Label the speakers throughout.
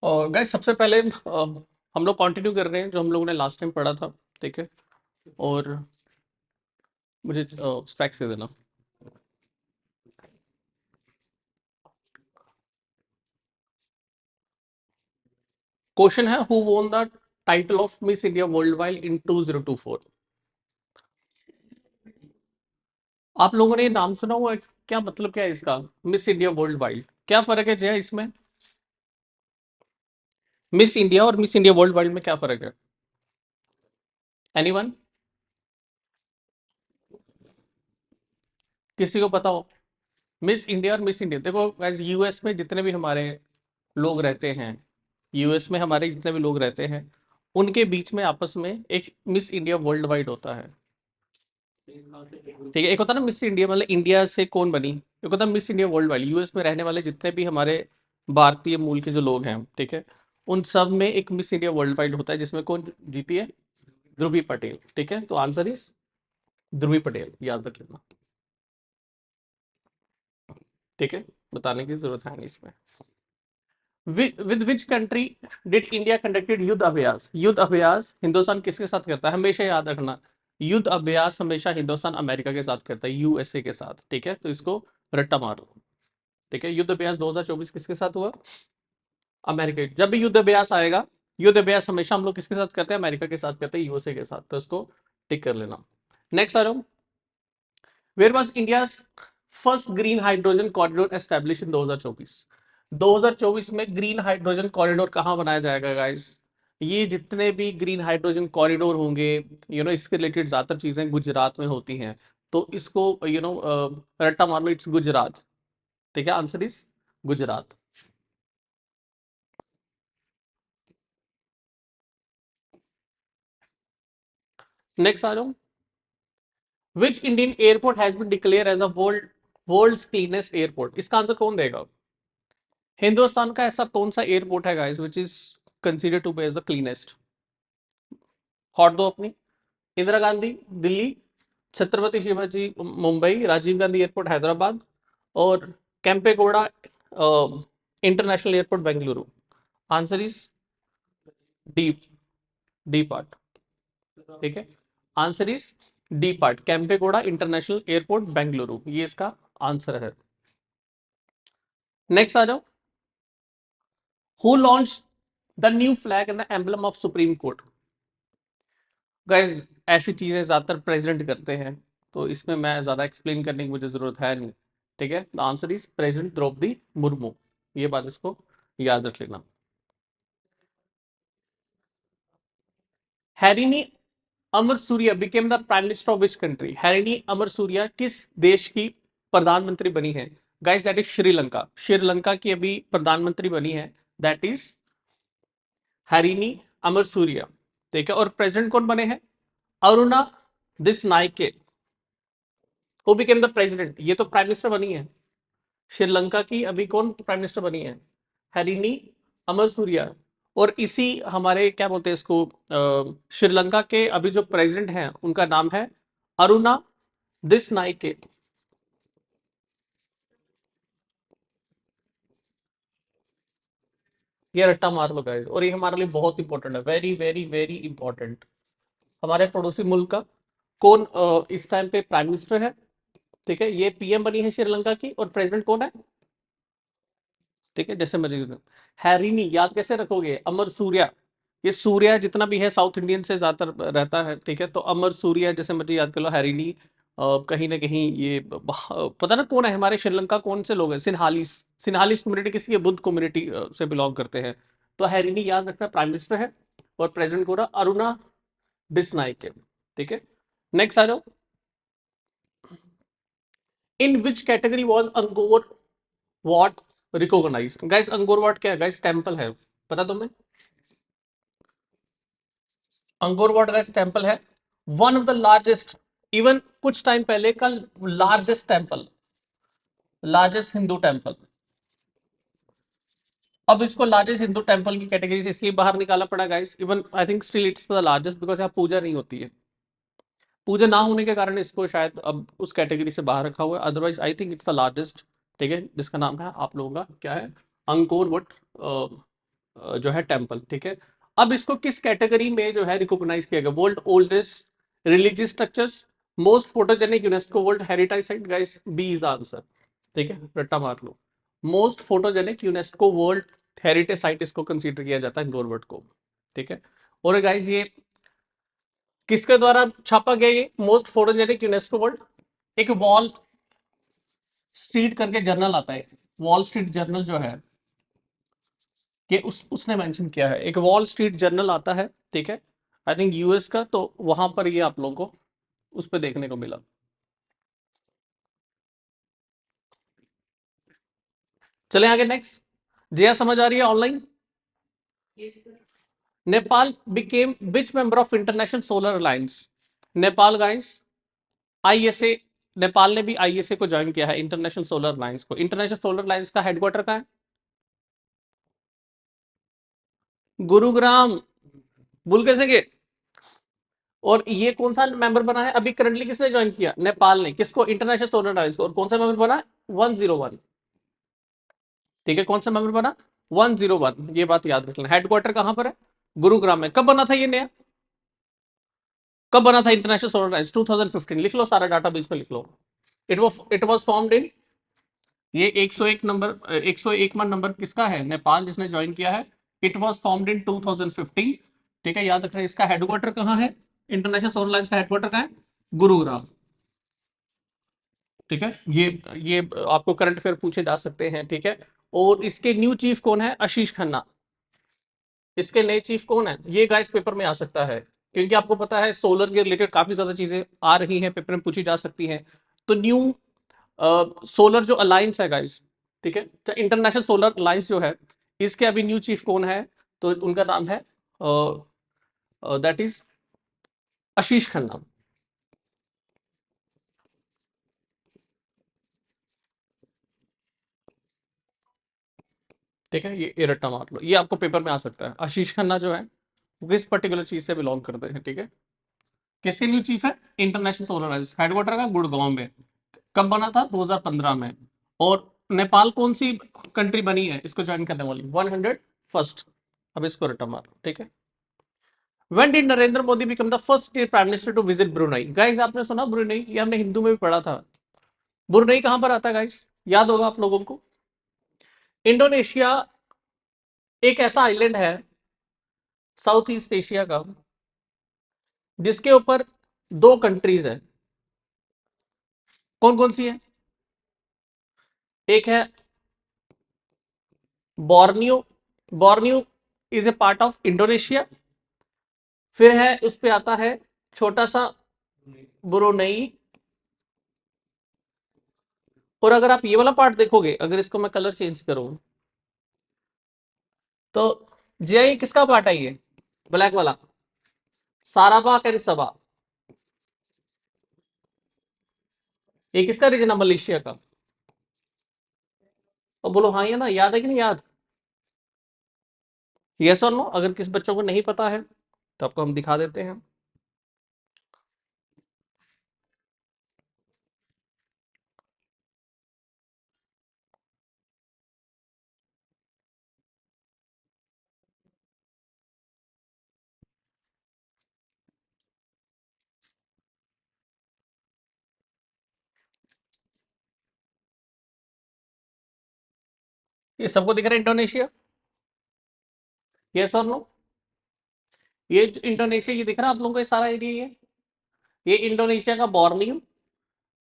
Speaker 1: और गाइस सबसे पहले हम लोग कंटिन्यू कर रहे हैं जो हम लोगों ने लास्ट टाइम पढ़ा था। ठीक है। और मुझे स्पेक्स दे देना। क्वेश्चन है, who won the title of miss India world wide इन 2024। आप लोगों ने ये नाम सुना हुआ है? क्या मतलब क्या है इसका? मिस इंडिया वर्ल्ड वाइड क्या फर्क है जय इसमें? मिस इंडिया और मिस इंडिया वर्ल्ड वाइड में क्या फर्क है? एनीवन? किसी को पता हो? मिस इंडिया और मिस इंडिया, देखो यूएस में जितने भी हमारे लोग रहते हैं, यूएस में हमारे जितने भी लोग रहते हैं, उनके बीच में आपस में एक मिस इंडिया वर्ल्ड वाइड होता है। ठीक है, एक होता है ना मिस इंडिया, मतलब इंडिया से कौन बनी। एक होता है miss India world wide, US में रहने वाले जितने भी हमारे भारतीय मूल के जो लोग हैं, ठीक है, उन सब में एक मिस इंडिया वर्ल्ड वाइड होता है, जिसमें कौन जीती है? ध्रुवी पटेल। ठीक है, तो आंसर इज ध्रुवी पटेल, याद रख लेना। ठीक है, बताने की जरूरत है नहीं इसमें। With which country did India conducted युद्ध अभ्यास? युद्ध अभ्यास हिंदुस्तान किसके साथ करता है? हमेशा याद रखना, युद्ध अभ्यास हमेशा हिंदुस्तान अमेरिका के साथ करता है, यूएसए के साथ। ठीक है, तो इसको रट्टा मारो। ठीक है, युद्ध अभ्यास 2024 किसके साथ हुआ? अमेरिका। जब भी युद्ध अभ्यास आएगा, युद्ध अभ्यास हमेशा हम लोग किसके साथ करते हैं? अमेरिका के साथ करते हैं, यूएसए के साथ। तो इसको टिक कर लेना। नेक्स्ट आ रहा हूं, where was India first green hydrogen corridor establish in 2024? 2024 में ग्रीन हाइड्रोजन कॉरिडोर कहां बनाया जाएगा गाइस? ये जितने भी ग्रीन हाइड्रोजन कॉरिडोर होंगे, इसके रिलेटेड ज्यादातर चीजें गुजरात में होती हैं। तो इसको रट्टा मार लो, इट्स गुजरात। ठीक है, आंसर इज गुजरात। नेक्स्ट आ जाओ, which Indian airport has been declare as a world's cleanest airport? इसका आंसर कौन देगा? हिंदुस्तान का ऐसा कौन सा एयरपोर्ट है guys which is consider to be as the cleanest? हॉट दो अपनी। इंदिरा गांधी दिल्ली, छत्रपति शिवाजी मुंबई, राजीव गांधी एयरपोर्ट हैदराबाद, और Kempegowda international airport Bengaluru. Answer is D, D part. ठीक है, answer is D part, Kempegowda international airport Bengaluru, ये इसका आंसर है। नेक्स्ट आ जाओ, who launch the new flag and the emblem of supreme court? Guys ऐसी चीजें ज्यादातर प्रेसिडेंट करते हैं, तो इसमें मैं ज्यादा एक्सप्लेन करने की मुझे जरूरत है नहीं। ठीक है, the answer is president Draupadi Murmu, ये बात इसको याद रख लेना। Harini Amarasuriya became the prime minister of which country? Harini Amarasuriya किस देश की प्रधानमंत्री बनी है? Guys that is Sri Lanka. Sri Lanka की अभी प्रधानमंत्री बनी है, that is Harini Amarasuriya. ठीक है, और प्रेसिडेंट कौन बने हैं? अरुणा Dissanayake. Who became the president, ये तो प्राइम मिनिस्टर बनी है श्रीलंका की, अभी कौन प्राइम मिनिस्टर बनी है? हैरिनी अमर सूर्या। और इसी हमारे क्या बोलते हैं इसको, श्रीलंका के अभी जो प्रेसिडेंट हैं उनका नाम है अरुणा दिस नाइके। ये रट्टा मार लो गाइस, और ये हमारे लिए बहुत इंपॉर्टेंट है, वेरी वेरी वेरी इंपॉर्टेंट। हमारे पड़ोसी मुल्क का कौन इस टाइम पे प्राइम मिनिस्टर है? ठीक है, ये पीएम बनी है श्रीलंका की, और प्रेसिडेंट कौन है? ठीक है, जैसे मर्जी। हैरिनी याद कैसे रखोगे? अमर सूर्या। ये सूर्या जितना भी है साउथ इंडियन से ज्यादातर रहता है। ठीक है, तो अमर सूर्या जैसे मर्जी याद कर लो। हैरिनी कहीं ना कहीं ये पता ना कौन है हमारे श्रीलंका, कौन से लोग हैं? सिन्हालीस। सिन्हालीस कम्युनिटी किसी की? बुद्ध कम्युनिटी से बिलोंग करते हैं। तो हैरिनी याद रखना प्राइम मिनिस्टर है, और प्रेसिडेंट को रहा अरुणा डिसनाइके। ठीक है, नेक्स्ट आ जाओ, in which category was Angkor Wat recognize? Guys Angkor Wat क्या है गाइस? टेम्पल है, पता तुम्हें? अंगोर वॉट गाइस टेम्पल है, one of the largest, even कुछ टाइम पहले का largest temple, largest Hindu temple. अब इसको लार्जेस्ट हिंदू टेम्पल की कैटेगरी से इसलिए बाहर निकाला पड़ा guys, even I think still it's the largest, because यहाँ पूजा नहीं होती है। पूजा ना होने के कारण इसको शायद अब उस कैटेगरी से बाहर रखा हुआ है, otherwise I think it's the largest. ठीक है, जिसका नाम है आप लोगों का क्या है? अंकोर वट जो है टेम्पल, ठीक है। अब इसको किस कैटेगरी में जो है रिकॉग्नाइज किया गया? World oldest religious structures, most photogenic UNESCO world heritage site, guys B is answer, ठीक है, रट्टा मार लो। Most photogenic UNESCO world heritage site इसको कंसीडर किया जाता है इंदौर को, ठीक है। और गाइस ये किसके द्वारा छापा गया ये मोस्ट फोटोजेनिक यूनेस्को वर्ल्ड? एक वॉल स्ट्रीट करके जर्नल आता है, वॉल स्ट्रीट जर्नल जो है कि उसने मेंशन किया है, एक वॉल स्ट्रीट जर्नल आता है, ठीक है, आई थिंक यूएस का, तो वहां पर ये आप लोगों को उस पर देखने को मिला। चले आगे नेक्स्ट। जया समझ आ रही है online? Nepal became which member of international solar alliance? Nepal guys ISA, Nepal ने भी आईएसए को ज्वाइन किया है, इंटरनेशनल सोलर अलायंस को। इंटरनेशनल सोलर अलायंस का हेडक्वार्टर कहाँ है? गुरुग्राम। भूल कैसे गए? और ये कौन सा मेंबर बना है अभी करंटली? किसने ज्वाइन किया? नेपाल ने। किसको? इंटरनेशनल सोलर अलायंस को। और कौन सा मेंबर बना? 101, ठीक है। कौन सा मेंबर बना? 101, ये बात याद रखना। हेडक्वार्टर कहां पर है? गुरुग्राम में। कब बना था ये नया? कब बना था इंटरनेशनल सोलर अलायंस? 2015। लिख लो सारा डाटा बीच में लिख लो। इट वाज फॉर्म्ड इन, ये 101 नंबर, 101वां नंबर किसका है? नेपाल, जिसने ज्वाइन किया है। इट वाज फॉर्म्ड इन 2015, ठीक है, याद रखना। इसका हेडक्वार्टर कहां है? इंटरनेशनल सोलर अलायंस का हेडक्वार्टर कहां है? गुरुग्राम, ठीक है। ये आपको करंट अफेयर पूछे जा सकते हैं, ठीक है। और इसके न्यू चीफ कौन है? आशीष खन्ना। इसके नए चीफ कौन है? ये गाइस पेपर में आ सकता है, क्योंकि आपको पता है सोलर के रिलेटेड काफी ज्यादा चीजें आ रही हैं, पेपर में पूछी जा सकती हैं। तो न्यू सोलर जो अलायंस है गाइस, ठीक है, तो इंटरनेशनल सोलर अलायंस जो है, इसके अभी न्यू चीफ कौन है? तो उनका नाम है दैट इज आशीष खन्ना, ठीक है। ये रट्टा मार लो, ये आपको पेपर में आ सकता है। आशीष खन्ना जो है वो किस पर्टिकुलर चीज से बिलोंग करते हैं, ठीक है। किसके न्यू चीफ है? इंटरनेशनल सोलर अलायंस, हेडक्वार्टर का गुड़गांव में। कब बना था? 2015 में। और नेपाल कौन सी कंट्री बनी है इसको ज्वाइन करने वाली? 101st। अब इसको रट्टा मार लो, ठीक है। When did Narendra Modi become the first prime minister to visit Brunei? Guys आपने सुना ब्रुनई? ये हमने हिंदू में भी पढ़ा था। ब्रुनई कहां पर आता है गाइस? याद होगा आप लोगों को। इंडोनेशिया एक ऐसा आइलैंड है साउथ ईस्ट एशिया का, जिसके ऊपर दो कंट्रीज है। कौन कौन सी है? एक है Borneo, Borneo is a part of Indonesia. फिर है उस पे आता है छोटा सा ब्रुनई। और अगर आप ये वाला पार्ट देखोगे, अगर इसको मैं कलर चेंज करूं, तो जे किसका पार्ट है? ये ब्लैक वाला साराबाक एंड सबा, ये किसका रीजन है? मलेशिया का। और बोलो हाँ या ना, याद है कि नहीं याद? यस और नो? अगर किस बच्चों को नहीं पता है तो आपको हम दिखा देते हैं। ये सबको दिख रहा है इंडोनेशिया? यस और नो? ये इंडोनेशिया, ये दिख रहा है आप लोगों को ये सारा एरिया? ये इंडोनेशिया का बोर्नियो,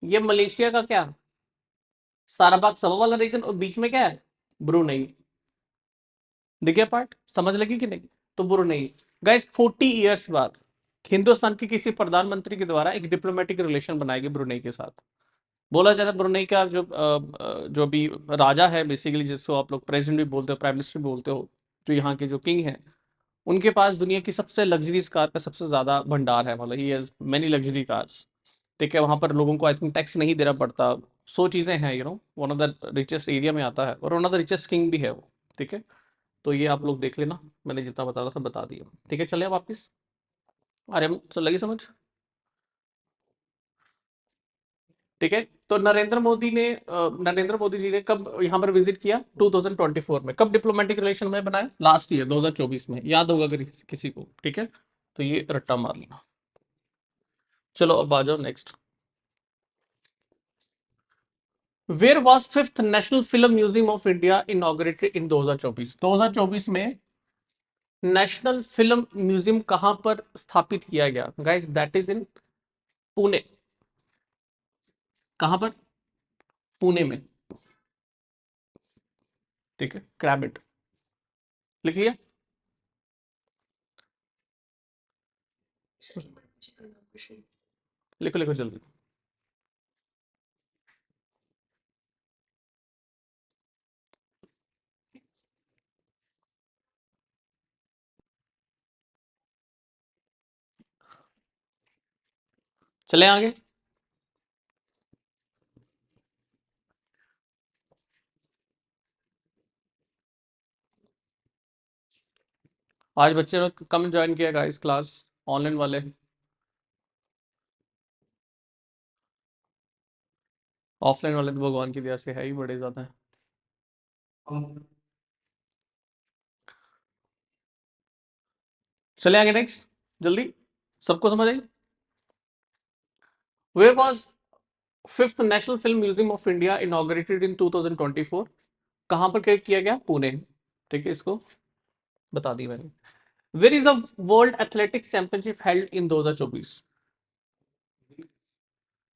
Speaker 1: ये मलेशिया का क्या? साराबाग सबा वाला रीजन, और बीच में क्या है? ब्रुनई। दिख गया पार्ट? समझ लगी कि नहीं? तो ब्रुनई। गाइस 40 ईयर्स बाद हिंदुस्तान के किसी प्रधानमंत्री के द्वारा एक डिप्लोमेटिक रिलेशन बनाएगी ब्रुनई के साथ। बोला जाता है ब्रुनई का जो भी राजा है बेसिकली, जिसको आप लोग प्रेसिडेंट भी बोलते हो, प्राइम मिनिस्टर भी बोलते हो, तो यहाँ के जो किंग हैं, उनके पास दुनिया की सबसे लग्जरीज कार का सबसे ज्यादा भंडार है। मतलब he has many luxury cars, ठीक है। वहां पर लोगों को आई थिंक टैक्स नहीं देना पड़ता। सो चीजें हैं, one of the richest area में आता है, और one of the richest king भी है वो, ठीक है। तो ये आप लोग देख लेना, मैंने जितना बता रहा था बता दिया, ठीक है। चले अब वापिस। अरे हम लगी समझ? ठीक है। तो नरेंद्र मोदी जी ने कब यहाँ पर विजिट किया? 2024 में। कब डिप्लोमेटिक रिलेशन में बनाए? लास्ट ईयर 2024 में, याद होगा अगर किसी को। ठीक है, तो ये रट्टा मार लेना। चलो अब आ जाओ next. Where was fifth national film museum of India inaugurated in 2024? 2024 में नेशनल फिल्म म्यूजियम कहां पर स्थापित किया गया गाइस? दैट इज इन पुणे। कहां पर? पुणे में। ठीक है, क्रैबिट लिख लिया। लिखो लिखो जल्दी। चले आगे। आज बच्चे लोग कम ज्वाइन किया गाइस क्लास, ऑनलाइन वाले। ऑफलाइन वाले तो भगवान की दया से है ही बड़े ज्यादा है। चले आगे नेक्स्ट जल्दी। सबको समझ आई? Where was fifth national film museum of India inaugurated in 2024? कहां पर किया गया? पुणे। ठीक है, इसको बता दी मैंने। Where is the world athletics championship held in 2024?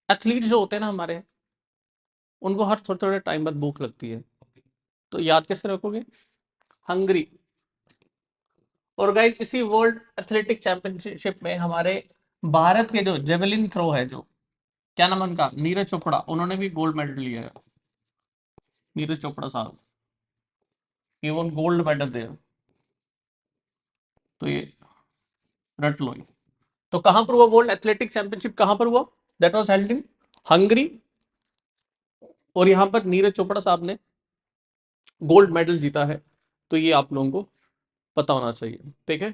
Speaker 1: Athlete जो होते हैं ना हमारे, उनको हर थोड़े थोड़े टाइम बाद भूख लगती है, तो याद कैसे रखोगे? हंगरी। और गाइस इसी वर्ल्ड एथलेटिक चैंपियनशिप में हमारे भारत के जो जेवलिन थ्रो है, जो क्या नाम है उनका, नीरज चोपड़ा, उन्होंने भी गोल्ड मेडल लिया है। नीरज चोपड़ा साहब, ये वन गोल्ड मेडल दे। तो ये रट लो ये। तो कहां पर हुआ वर्ल्ड एथलेटिक चैंपियनशिप? कहां पर हुआ? That was held in Hungary. और यहां पर नीरज चोपड़ा साहब ने गोल्ड मेडल जीता है। तो ये आप लोगों को पता होना चाहिए। ठीक है,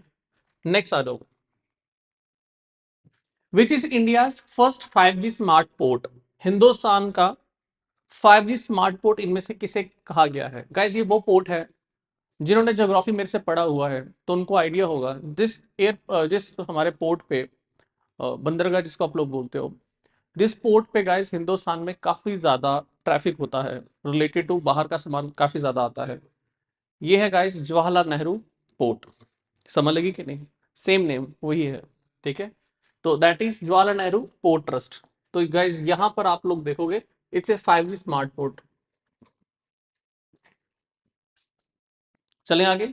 Speaker 1: नेक्स्ट आ जाओ। विच is India first 5G smart port? Hindustan का 5G स्मार्ट पोर्ट इनमें से किसे कहा गया है? गाइस ये वो पोर्ट है, जिन्होंने ज्योग्राफी मेरे से पढ़ा हुआ है तो उनको आइडिया होगा। जिस हमारे पोर्ट पे, बंदरगाह जिसको आप लोग बोलते हो, जिस पोर्ट पे गाइस हिंदुस्तान में काफी ज्यादा ट्रैफिक होता है, रिलेटेड टू बाहर का सामान काफी ज्यादा आता है, ये है गाइस जवाहरलाल नेहरू पोर्ट। समझ लगी कि नहीं? सेम नेम वही है। ठीक है, तो that is Jawaharlal Nehru port trust. तो गाइस यहां पर आप लोग देखोगे it's a 5G smart port. चलें आगे।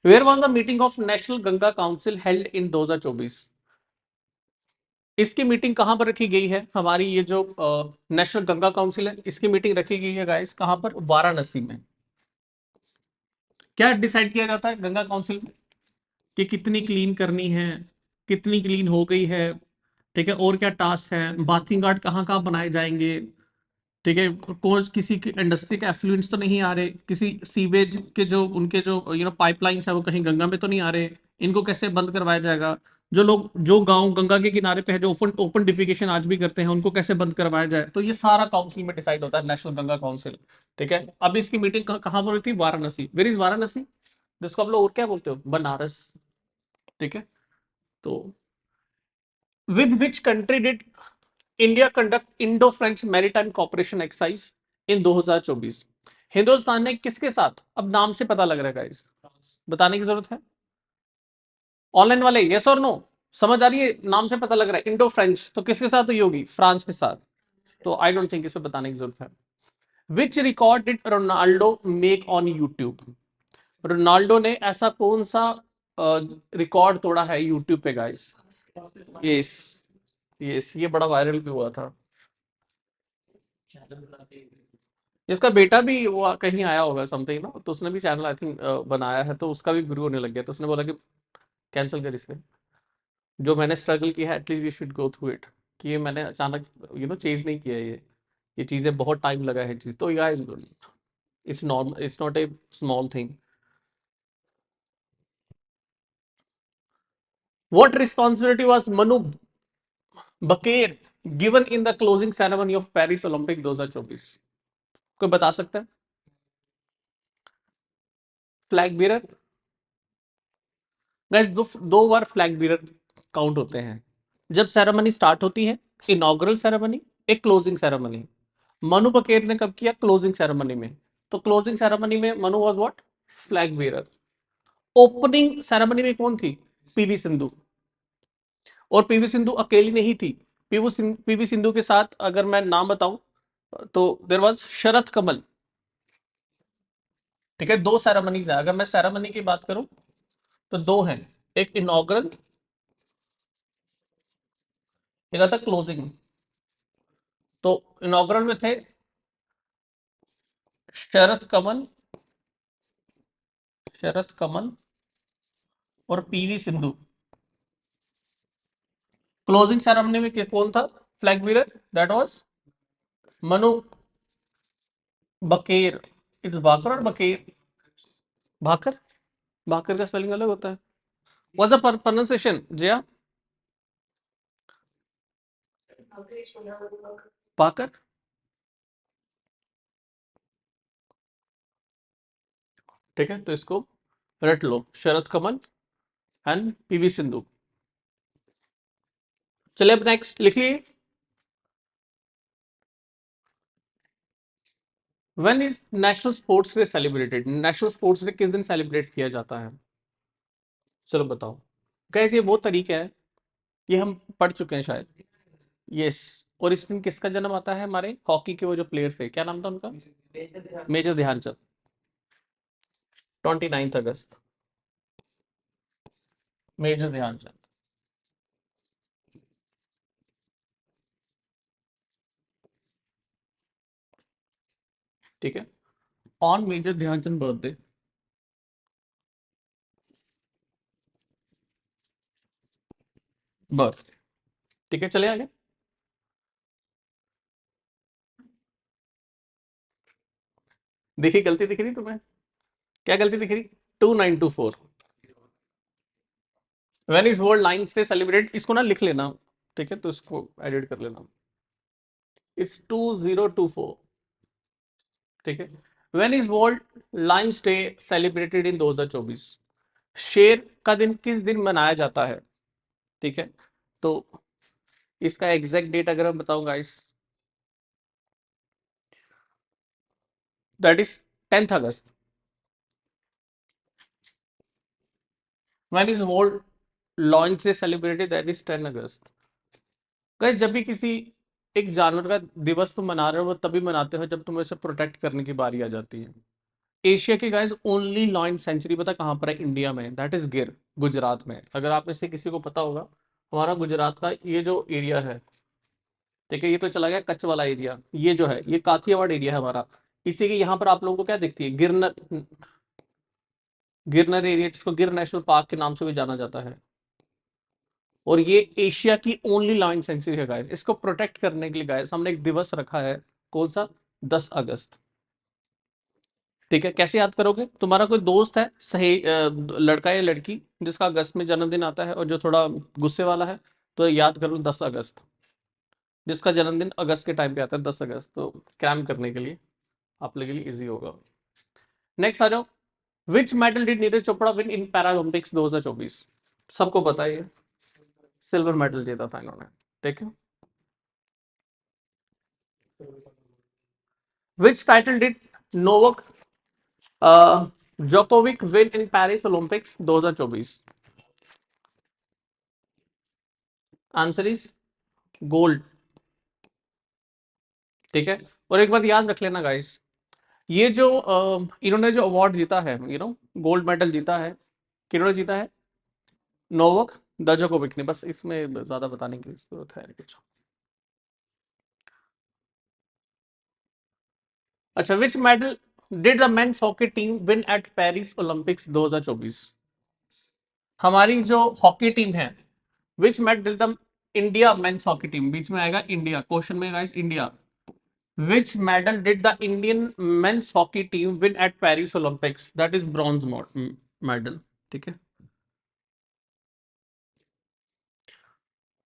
Speaker 1: Where was the meeting of national Ganga council held in 2024? इसकी मीटिंग कहां पर रखी गई है? हमारी ये जो नेशनल गंगा काउंसिल है, इसकी मीटिंग रखी गई है गाइस कहां पर? वाराणसी में। क्या डिसाइड किया जाता है गंगा काउंसिल में? कि कितनी क्लीन करनी है, कितनी क्लीन हो गई है, ठीक है, और क्या टास्क है, बाथिंग घाट कहाँ कहाँ बनाए जाएंगे, ठीक है, कोर्स किसी की इंडस्ट्री के एफ्लुएंट्स तो नहीं आ रहे, किसी सीवेज के जो उनके जो पाइपलाइंस है वो कहीं गंगा में तो नहीं आ रहे, इनको कैसे बंद करवाया जाएगा, जो लोग जो गांव गंगा के किनारे पे है जो ओपन ओपन डिफिकेशन आज भी करते हैं उनको कैसे बंद करवाया जाए, तो ये सारा काउंसिल में डिसाइड होता है, नेशनल गंगा काउंसिल। ठीक है, अब इसकी मीटिंग कहाँ पर हुई थी? वाराणसी। वेर इज वाराणसी, जिसको आप लोग और क्या बोलते हो? बनारस। ठीक है, तो with which country did India conduct Indo French maritime cooperation exercise in 2024? Hindustan ने किसके साथ, अब नाम से पता लग रहा है गाइस, बताने की जरूरत है? ऑनलाइन वाले यस और नो? समझ आ रही है? नाम से पता लग रहा है इंडो फ्रेंच, तो किसके साथ हुई होगी? फ्रांस के साथ। तो आई डोंट थिंक इसमें बताने की जरूरत है। Which record did Ronaldo make on YouTube? Ronaldo ने ऐसा कौन सा रिकॉर्ड तोड़ा है यूट्यूब पे गाइस? यस, यस, ये बड़ा वायरल भी हुआ था। इसका बेटा भी वो कहीं आया होगा समथिंग ना, तो उसने भी चैनल आई थिंक बनाया है, तो उसका भी गुरु होने लग गया, तो उसने बोला कि कैंसिल कर इसे। जो मैंने स्ट्रगल किया है at least you should go through it, कि ये मैंने अचानक चेंज नहीं किया है, ये चीजें बहुत टाइम लगा है चीज, तो guys it's normal, it's not a small thing. What responsibility was Manu Bhaker given in the closing ceremony of Paris Olympic 2024? कोई बता सकता है? Flag bearer. गाइस दो बार फ्लैग बीरर काउंट होते हैं। जब सेरेमनी स्टार्ट होती है, इनॉग्रल सेरेमनी, एक क्लोजिंग सेरेमनी। मनु बकेर ने कब किया? क्लोजिंग सेरेमनी में। तो क्लोजिंग सेरेमनी में Manu was what? Flag bearer. Opening ceremony में कौन थी? पीवी सिंधु। और पीवी सिंधु अकेली नहीं थी। पीवी सिंधु के साथ अगर मैं नाम बताऊं तो देयर वाज शरत कमल। ठीक है, दो सेरेमनीज है। अगर मैं सेरेमनी की बात करूं तो दो हैं, एक इनॉग्रल, एक आता क्लोजिंग। तो इनॉग्रल में थे शरत कमल, शरत कमल और पीवी सिंधु। क्लोजिंग सेरेमनी में कौन था flag bearer? That was Manu Bhaker. It's Bakar और बकेर? भाकर। भाकर का स्पेलिंग अलग होता है। व्हाट्स द प्रोनाउंसिएशन जया? भाकर। ठीक है, तो इसको रट लो, शरत कमल एंड पीवी सिंधु। चलिए अब नेक्स्ट लिखिए। When is national sports day celebrated? National sports day किस दिन सेलिब्रेट किया जाता है? चलो बताओ। गाइस ये वो तरीका है, ये हम पढ़ चुके हैं शायद। यस। और इस दिन किसका जन्म आता है? हमारे हॉकी के वो जो प्लेयर थे, क्या नाम था उनका? मेजर ध्यानचंद। 29 अगस्त, मेजर ध्यानचंद। ठीक है, on major Dhyanchand birthday, birth. ठीक है, चले आगे। देखिए गलती दिख रही तुम्हें? क्या गलती दिख रही? 2924। When is world lines day celebrate? इसको ना लिख लेना, ठीक है, तो इसको एडिट कर लेना। इट्स 2024। ठीक है। When is world lines day celebrated in 2024? शेर का दिन किस दिन मनाया जाता है? ठीक है, तो इसका एग्जैक्ट डेट अगर मैं बताऊं guys, that is 10 August. When is world launch day celebrated? That is 10 August. Guys जब भी किसी एक जानवर का दिवस तुम मना रहे हो, वो तभी मनाते हो जब तुम्हें उसे प्रोटेक्ट करने की बारी आ जाती है। एशिया की गाइस ओनली लॉयन सेंचुरी पता कहां पर है? इंडिया में। दैट इज गिर, गुजरात में। अगर आप में से किसी को पता होगा, हमारा गुजरात का ये जो एरिया है, ठीक है, ये तो चला गया कच्छ वाला एरिया, ये जो है ये काठियावाड़ एरिया है हमारा। इसी के यहाँ पर आप लोगों को क्या दिखती है? गिरनर, गिरनर एरिया, जिसको गिर नेशनल पार्क के नाम से भी जाना जाता है। और ये एशिया की ओनली लायन सेंचुरी है गाइस। इसको प्रोटेक्ट करने के लिए गाइस हमने एक दिवस रखा है। कौन सा? 10 अगस्त। ठीक है, कैसे याद करोगे? तुम्हारा कोई दोस्त है, सही लड़का या लड़की, जिसका अगस्त में जन्मदिन आता है और जो थोड़ा गुस्से वाला है, तो याद कर लो 10 अगस्त। जिसका जन्मदिन अगस्त के टाइम पे आता है 10 अगस्त, तो क्रैम करने के लिए आप लोगों के लिए इजी होगा। नेक्स्ट आ जाओ। विच medal did Neeraj Chopra win in Paralympics 2024? सबको पता है, सिल्वर मेडल जीता था इन्होंने। ठीक है। Which title did Novak Djokovic win in Paris Olympics 2024? Answer is gold. ठीक है, और एक बात याद रख लेना गाइस, ये जो इन्होंने जो अवार्ड जीता है, गोल्ड मेडल जीता है, किन्होंने जीता है? नोवक दजोकोविक ने। बस इसमें ज्यादा बताने की जरूरत है नहीं कुछ। अच्छा, which medal did the men's hockey team win at Paris Olympics 2024? हमारी जो हॉकी टीम है, which medal did the India men's hockey team, बीच में आएगा इंडिया, क्वेश्चन में guys India. Which medal did the Indian men's hockey team win at Paris Olympics? That is bronze medal. ठीक है,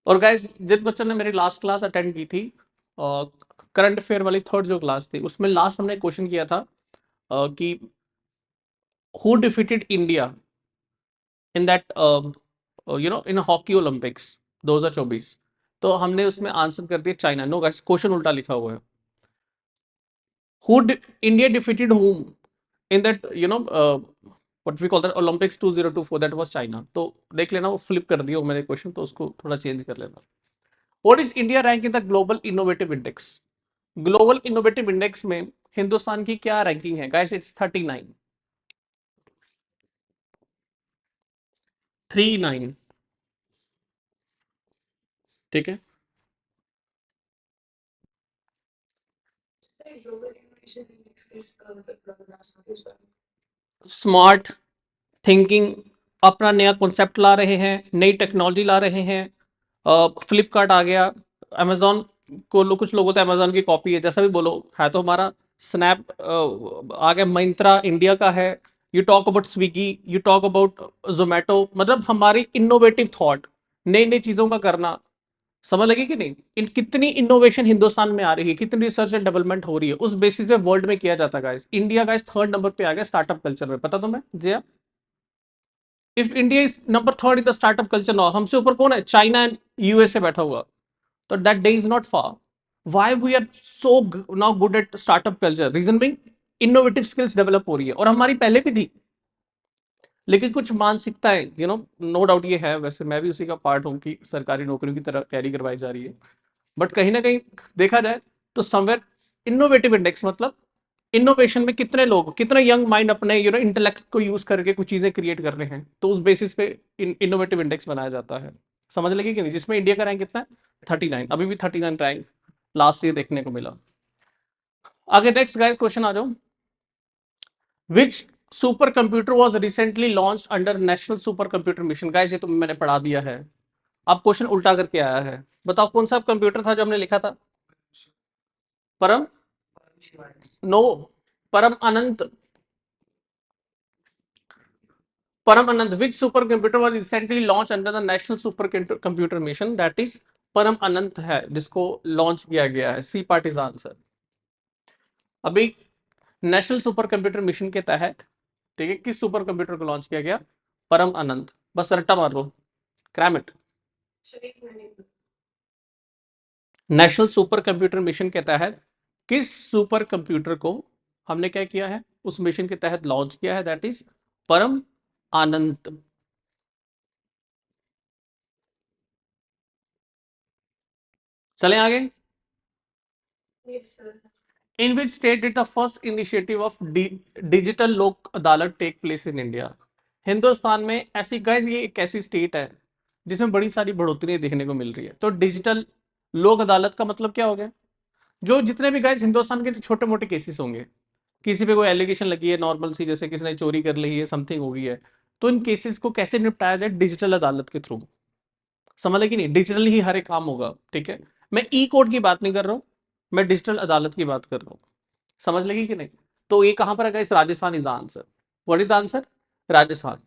Speaker 1: और गाइस जिन बच्चों ने मेरी लास्ट क्लास अटेंड की थी, करंट अफेयर वाली थर्ड जो क्लास थी, उसमें लास्ट हमने क्वेश्चन किया था कि who defeated India in that in hockey Olympics 2024। तो हमने उसमें आंसर कर दिया चाइना। नो गाइस, क्वेश्चन उल्टा लिखा हुआ है। Who India defeated whom in that what we call that Olympics 2024, that was China। तो देख लेना, वो फ्लिप कर दिया मैंने क्वेश्चन, तो उसको थोड़ा चेंज कर लेना। What is India rank in the global innovative index? Global innovative index में हिंदुस्तान की क्या रैंकिंग है गाइस? इट्स 39। 39। ठीक है। स्मार्ट थिंकिंग, अपना नया कॉन्सेप्ट ला रहे हैं, नई टेक्नोलॉजी ला रहे हैं। फ्लिपकार्ट आ गया, अमेजोन को कुछ लोग बोलते हैं अमेजोन की कॉपी है, जैसा भी बोलो, है तो हमारा। स्नैप आ गया, मिंत्रा इंडिया का है। You talk about Swiggy, you talk about Zomato, मतलब हमारी इनोवेटिव थॉट, नई नई चीजों का करना। समझ लगी कि नहीं? कितनी इनोवेशन हिंदुस्तान में आ रही है, कितनी रिसर्च एंड डेवलपमेंट हो रही है, उस बेसिस पे वर्ल्ड में किया जाता है guys. India guys third number पे आ गया स्टार्टअप कल्चर में, पता तुम्हें Jaya? If India is number third in the startup culture now, हमसे ऊपर कौन है? चाइना एंड यूएसए बैठा हुआ। तो that day is not far. Why we are so now good at startup culture? Reason being innovative skills develop हो रही है, और हमारी पहले भी थी, लेकिन कुछ मानसिकता है, नो डाउट ये है, वैसे मैं भी उसी का पार्ट हूँ कि सरकारी नौकरियों की तरह कैरी करवाई जा रही है। बट कहीं ना कहीं देखा जाए तो समवेयर इनोवेटिव इंडेक्स मतलब इनोवेशन में कितने लोग, कितने यंग माइंड अपने इंटेलेक्ट को यूज करके कुछ चीजें क्रिएट कर रहे हैं, तो उस बेसिस पे इनोवेटिव इंडेक्स बनाया जाता है। समझ लगी कि नहीं? जिसमें इंडिया का रैंक कितना है? 39। अभी भी 39 रैंक लास्ट ईयर देखने को मिला। आगे नेक्स्ट गाइस क्वेश्चन आ जाओ। Which super computer was recently launch under national super computer mission? Guys ये तो मैंने पढ़ा दिया है। अब क्वेश्चन उल्टा करके आया है, बताओ कौन सा कंप्यूटर था जो हमने लिखा था? परम, no, Param Anant. Param Anant. Which super computer was recently launch under the national super computer mission? That is Param Anant है, जिसको लॉन्च किया गया है। C part is answer. अभी नेशनल सुपर कंप्यूटर मिशन के तहत, ठीक है, किस सुपर कंप्यूटर को लॉन्च किया गया? परम अनंत। बस रट्टा मार लो, cram it. National super computer mission के तहत किस सुपर कंप्यूटर को हमने क्या किया है, उस मिशन के तहत लॉन्च किया है? दैट इज परम आनंद। चलें आगे। In which state did the first initiative of digital Lok Adalat take place in India? Hindustan में ऐसी गाइस, ये एक ऐसी स्टेट है जिसमें बड़ी सारी बढ़ोतरी देखने को मिल रही है। तो डिजिटल लोक अदालत का मतलब क्या हो गया? जो जितने भी गाइस हिंदुस्तान के छोटे मोटे केसेस होंगे, किसी पे कोई एलिगेशन लगी है नॉर्मल सी, जैसे किसी ने चोरी कर ली है, समथिंग हो गई है, तो इन केसेस को कैसे निपटाया जाए? डिजिटल अदालत के थ्रू। समझ लगे नहीं? डिजिटली ही हर एक काम होगा, ठीक है। मैं ई कोर्ट की बात नहीं कर रहा हूं, मैं डिजिटल अदालत की बात कर रहा हूं। समझ लगी कि नहीं? तो ये कहां पर है guys? Rajasthan is answer. What is answer? Rajasthan.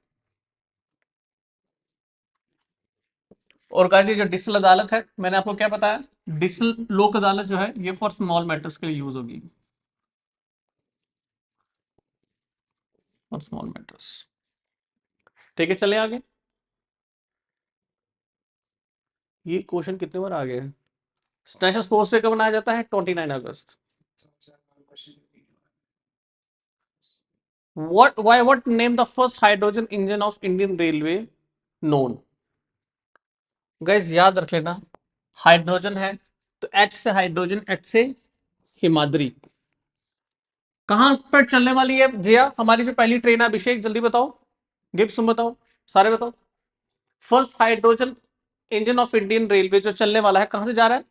Speaker 1: और गाइस ये जो डिजिटल अदालत है, मैंने आपको क्या बताया? डिजिटल लोक अदालत जो है ये फॉर स्मॉल मैटर्स के लिए यूज होगी, फॉर स्मॉल मैटर्स। ठीक है, चले आगे। ये क्वेश्चन कितने बार आ गए? नेशनल स्पोर्ट्स डे कब मनाया जाता है? 29 अगस्त। what name the first hydrogen engine of Indian Railway known? Guys याद रख लेना, हाइड्रोजन है तो एच से हाइड्रोजन, एच से हिमाद्री। कहां पर चलने वाली है जिया हमारी जो पहली ट्रेन है? अभिषेक जल्दी बताओ, गिब्स तुम बताओ, सारे बताओ। First hydrogen engine of Indian railway जो चलने वाला है, कहां से जा रहा है?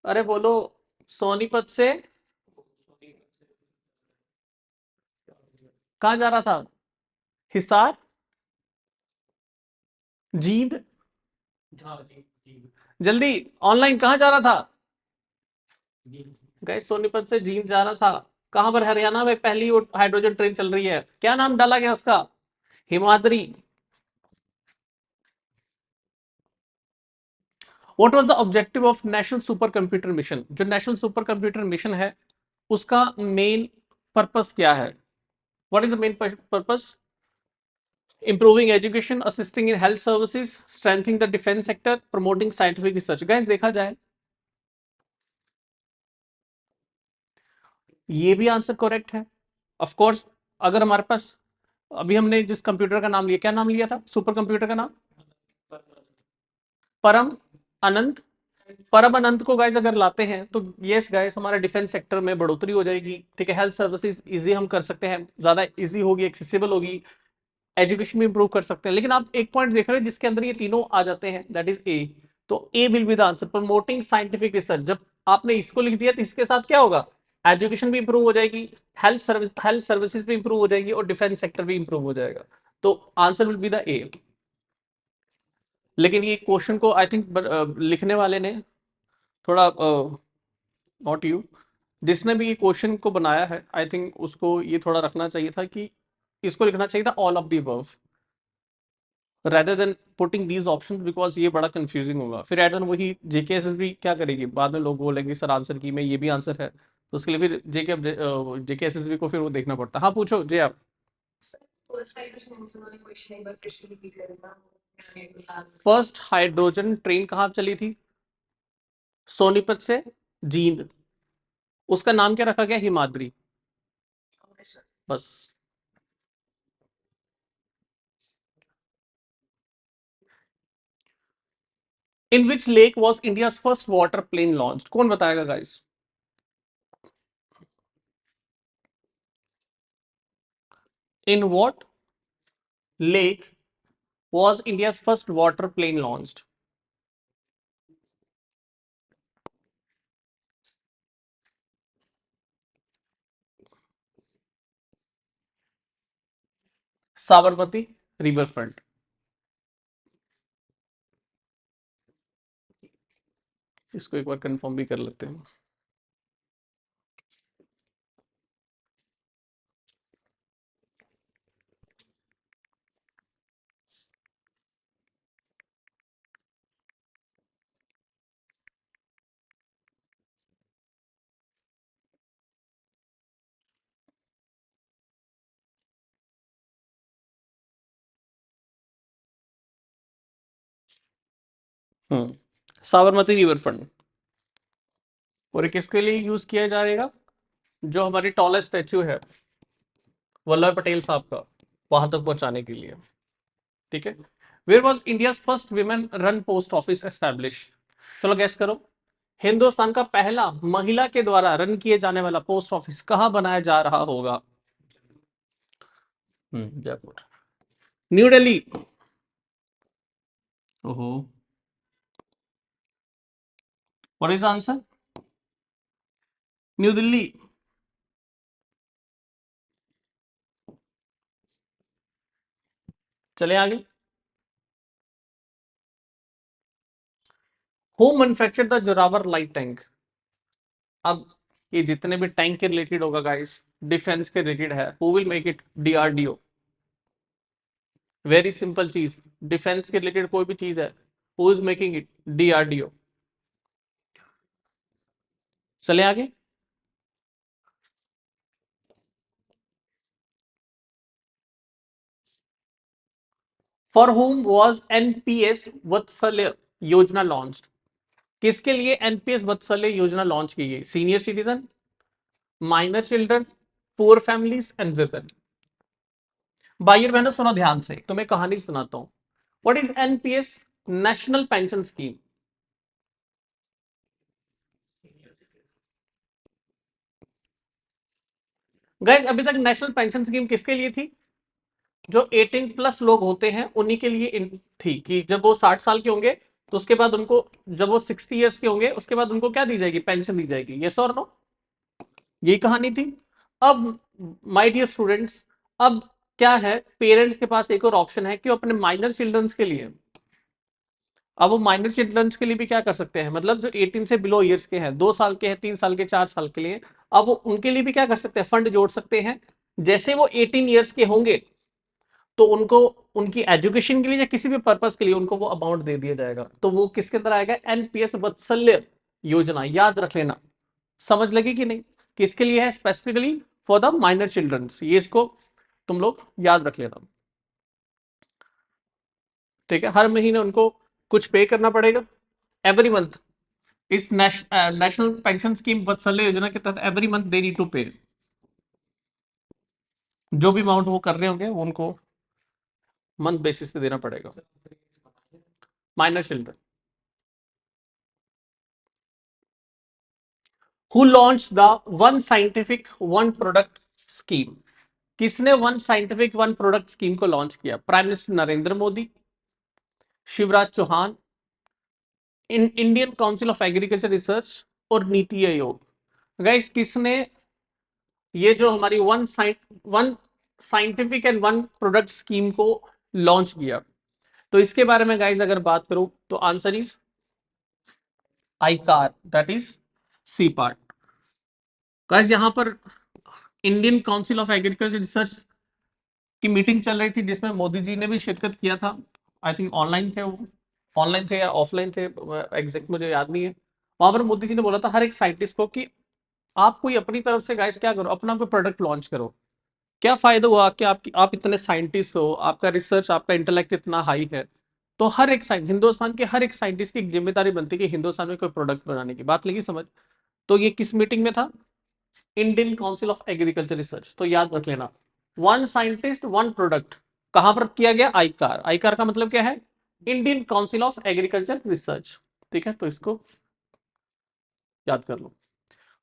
Speaker 1: अरे बोलो। सोनीपत से कहां जा रहा था? हिसार, जींद, जल्दी। ऑनलाइन कहां जा रहा था? गए सोनीपत से जींद जा रहा था। कहां पर? हरियाणा में पहली वो हाइड्रोजन ट्रेन चल रही है, क्या नाम डाला गया उसका? Himadri. What was the objective of national super computer mission? जो नेशनल सुपर कंप्यूटर मिशन है उसका मेन पर्पस क्या है? What is the main purpose? Improving education, assisting in health services, strengthening the defence sector, promoting scientific research. Guys देखा जाए ये भी answer correct है। ऑफ कोर्स अगर हमारे पास अभी हमने जिस कंप्यूटर का नाम लिया, क्या नाम लिया था सुपर कंप्यूटर का नाम? परम अनंत। परम अनंत को गाइस अगर लाते हैं तो यस गाइस हमारा डिफेंस सेक्टर में बढ़ोतरी हो जाएगी। ठीक है, हेल्थ सर्विसेज इजी हम कर सकते हैं, ज्यादा इजी होगी, एक्सेसिबल होगी, एजुकेशन भी इंप्रूव कर सकते हैं। लेकिन आप एक पॉइंट देख रहे हो जिसके अंदर ये तीनों आ जाते हैं, दैट इज ए। तो a will be the answer, promoting scientific research. जब आपने इसको लिख दिया तो इसके साथ क्या होगा? एजुकेशन भी इंप्रूव हो जाएगी, हेल्थ सर्विसेज भी इंप्रूव हो जाएगी और डिफेंस सेक्टर भी इंप्रूव हो जाएगा। तो आंसर विल बी द ए। लेकिन ये क्वेश्चन को आई थिंक लिखने वाले ने थोड़ा, नॉट यू, जिसने भी ये क्वेश्चन को बनाया है, आई थिंक उसको ये थोड़ा रखना चाहिए था कि इसको लिखना चाहिए था all of the above rather than putting these options, because ये बड़ा कंफ्यूजिंग होगा। फिर एडन वही जेकेएसएसबी क्या करेगी, बाद में लोग बोलेंगे सर आंसर की में ये भी आंसर है, तो उसके लिए फिर जेकेएसएसबी को फिर वो देखना पड़ता है। हाँ पूछो जे आप। फर्स्ट हाइड्रोजन ट्रेन कहाँ चली थी? सोनीपत से जींद। उसका नाम क्या रखा गया? हिमाद्री। बस। In which lake was India first water plane launch? कौन बताएगा guys? In what lake was India first water plane launched? Sabarmati river front. इसको एक बार कंफर्म भी कर लेते हैं। Sabarmati river front. और ये किसके लिए यूज किया जाएगा? जो हमारी टॉलेस्ट स्टैचू है वल्लभ पटेल साहब का, वहां तक पहुंचाने के लिए। ठीक है। Where was India first women run post office establish? चलो गैस करो। हिंदुस्तान का पहला महिला के द्वारा रन किए जाने वाला पोस्ट ऑफिस कहां बनाया जा रहा होगा? जयपुर। न्यू दिल्ली। ओहो। What is answer? New Delhi. चले आगे। Who manufactured the Zorawar light tank? अब ये जितने भी टैंक के रिलेटेड होगा गाइस, डिफेंस के रिलेटेड है, who will make it? DRDO. Very simple चीज, डिफेंस के रिलेटेड कोई भी चीज है, who is making it? DRDO. चले आगे। For home was NPS Vatsalya योजना लॉन्च? किसके लिए एनपीएस वत्सल्य योजना लॉन्च की गई? Senior citizen, minor children, poor families and women. भाई बहनों सुनो ध्यान से, तुम्हें कहानी सुनाता हूं। What is NPS? National pension scheme. Guys अभी तक नेशनल पेंशन स्कीम किसके लिए थी? जो 18 प्लस लोग होते हैं उन्हीं के लिए थी, कि जब वो 60 साल के होंगे तो उसके बाद उनको, जब वो 60 ईयर्स के होंगे उसके बाद उनको क्या दी जाएगी? पेंशन दी जाएगी। यस और नो? यही कहानी थी। अब माय डियर स्टूडेंट्स, अब क्या है, पेरेंट्स के पास एक और ऑप्शन है कि वो अपने माइनर चिल्ड्रंस के लिए, अब वो माइनर चिल्ड्रंस के लिए भी क्या कर सकते हैं, मतलब जो 18 से बिलो ईयर्स के हैं, 2 साल के हैं, 3 साल के, 4 साल के लिए, अब वो उनके लिए भी क्या कर सकते हैं? फंड जोड़ सकते हैं। जैसे वो 18 ईयर्स के होंगे तो उनको उनकी एजुकेशन के लिए या किसी भी पर्पस के लिए उनको वो अमाउंट दे दिया जाएगा। तो वो किसके अंदर आएगा? एनपीएस वत्सल्य योजना। याद रख लेना, समझ लगी कि नहीं? किसके लिए है? Specifically for the minor childrens. ये इसको तुम लोग याद रख लेना, ठीक है। हर महीने उनको कुछ पे करना पड़ेगा एवरी मंथ। इस national pension scheme Vatsalya Yojana के तहत every month they need to pay. जो भी अमाउंट वो कर रहे होंगे वो उनको मंथ बेसिस पे देना पड़ेगा। Minor children. Who launch the one scientific one product scheme? किसने one scientific one product scheme को लॉन्च किया? Prime minister Narendra Modi, Shivraj Chouhan, Indian council of agriculture research और नीति आयोग। गाइस किसने ये जो हमारी one scientific and one product scheme को लॉन्च किया? तो इसके बारे में गाइस अगर बात करूं तो answer is ICAR, that is C part. Guys यहां पर Indian council of agriculture research की मीटिंग चल रही थी जिसमें मोदी जी ने भी शिरकत किया था। आई थिंक ऑनलाइन थे वो, ऑनलाइन थे या ऑफलाइन थे, एग्जैक्ट मुझे याद नहीं है। वहां पर मोदी जी ने बोला था हर एक साइंटिस्ट को कि आप कोई अपनी तरफ से गाइस क्या करो, अपना कोई प्रोडक्ट लॉन्च करो। क्या फायदा हुआ कि आप इतने साइंटिस्ट हो, आपका रिसर्च, आपका इंटेलेक्ट इतना हाई है, तो हर एक हिंदुस्तान के हर एक साइंटिस्ट की एक जिम्मेदारी बनती है कि हिंदुस्तान में कोई प्रोडक्ट बनाने की। बात लगी समझ? तो ये किस मीटिंग में था? Indian council of agriculture research. तो याद रख लेना, वन साइंटिस्ट वन प्रोडक्ट कहां पर किया गया? आईकार। आईकार का मतलब क्या है? Indian council of agriculture research, ठीक है। तो इसको याद कर लो।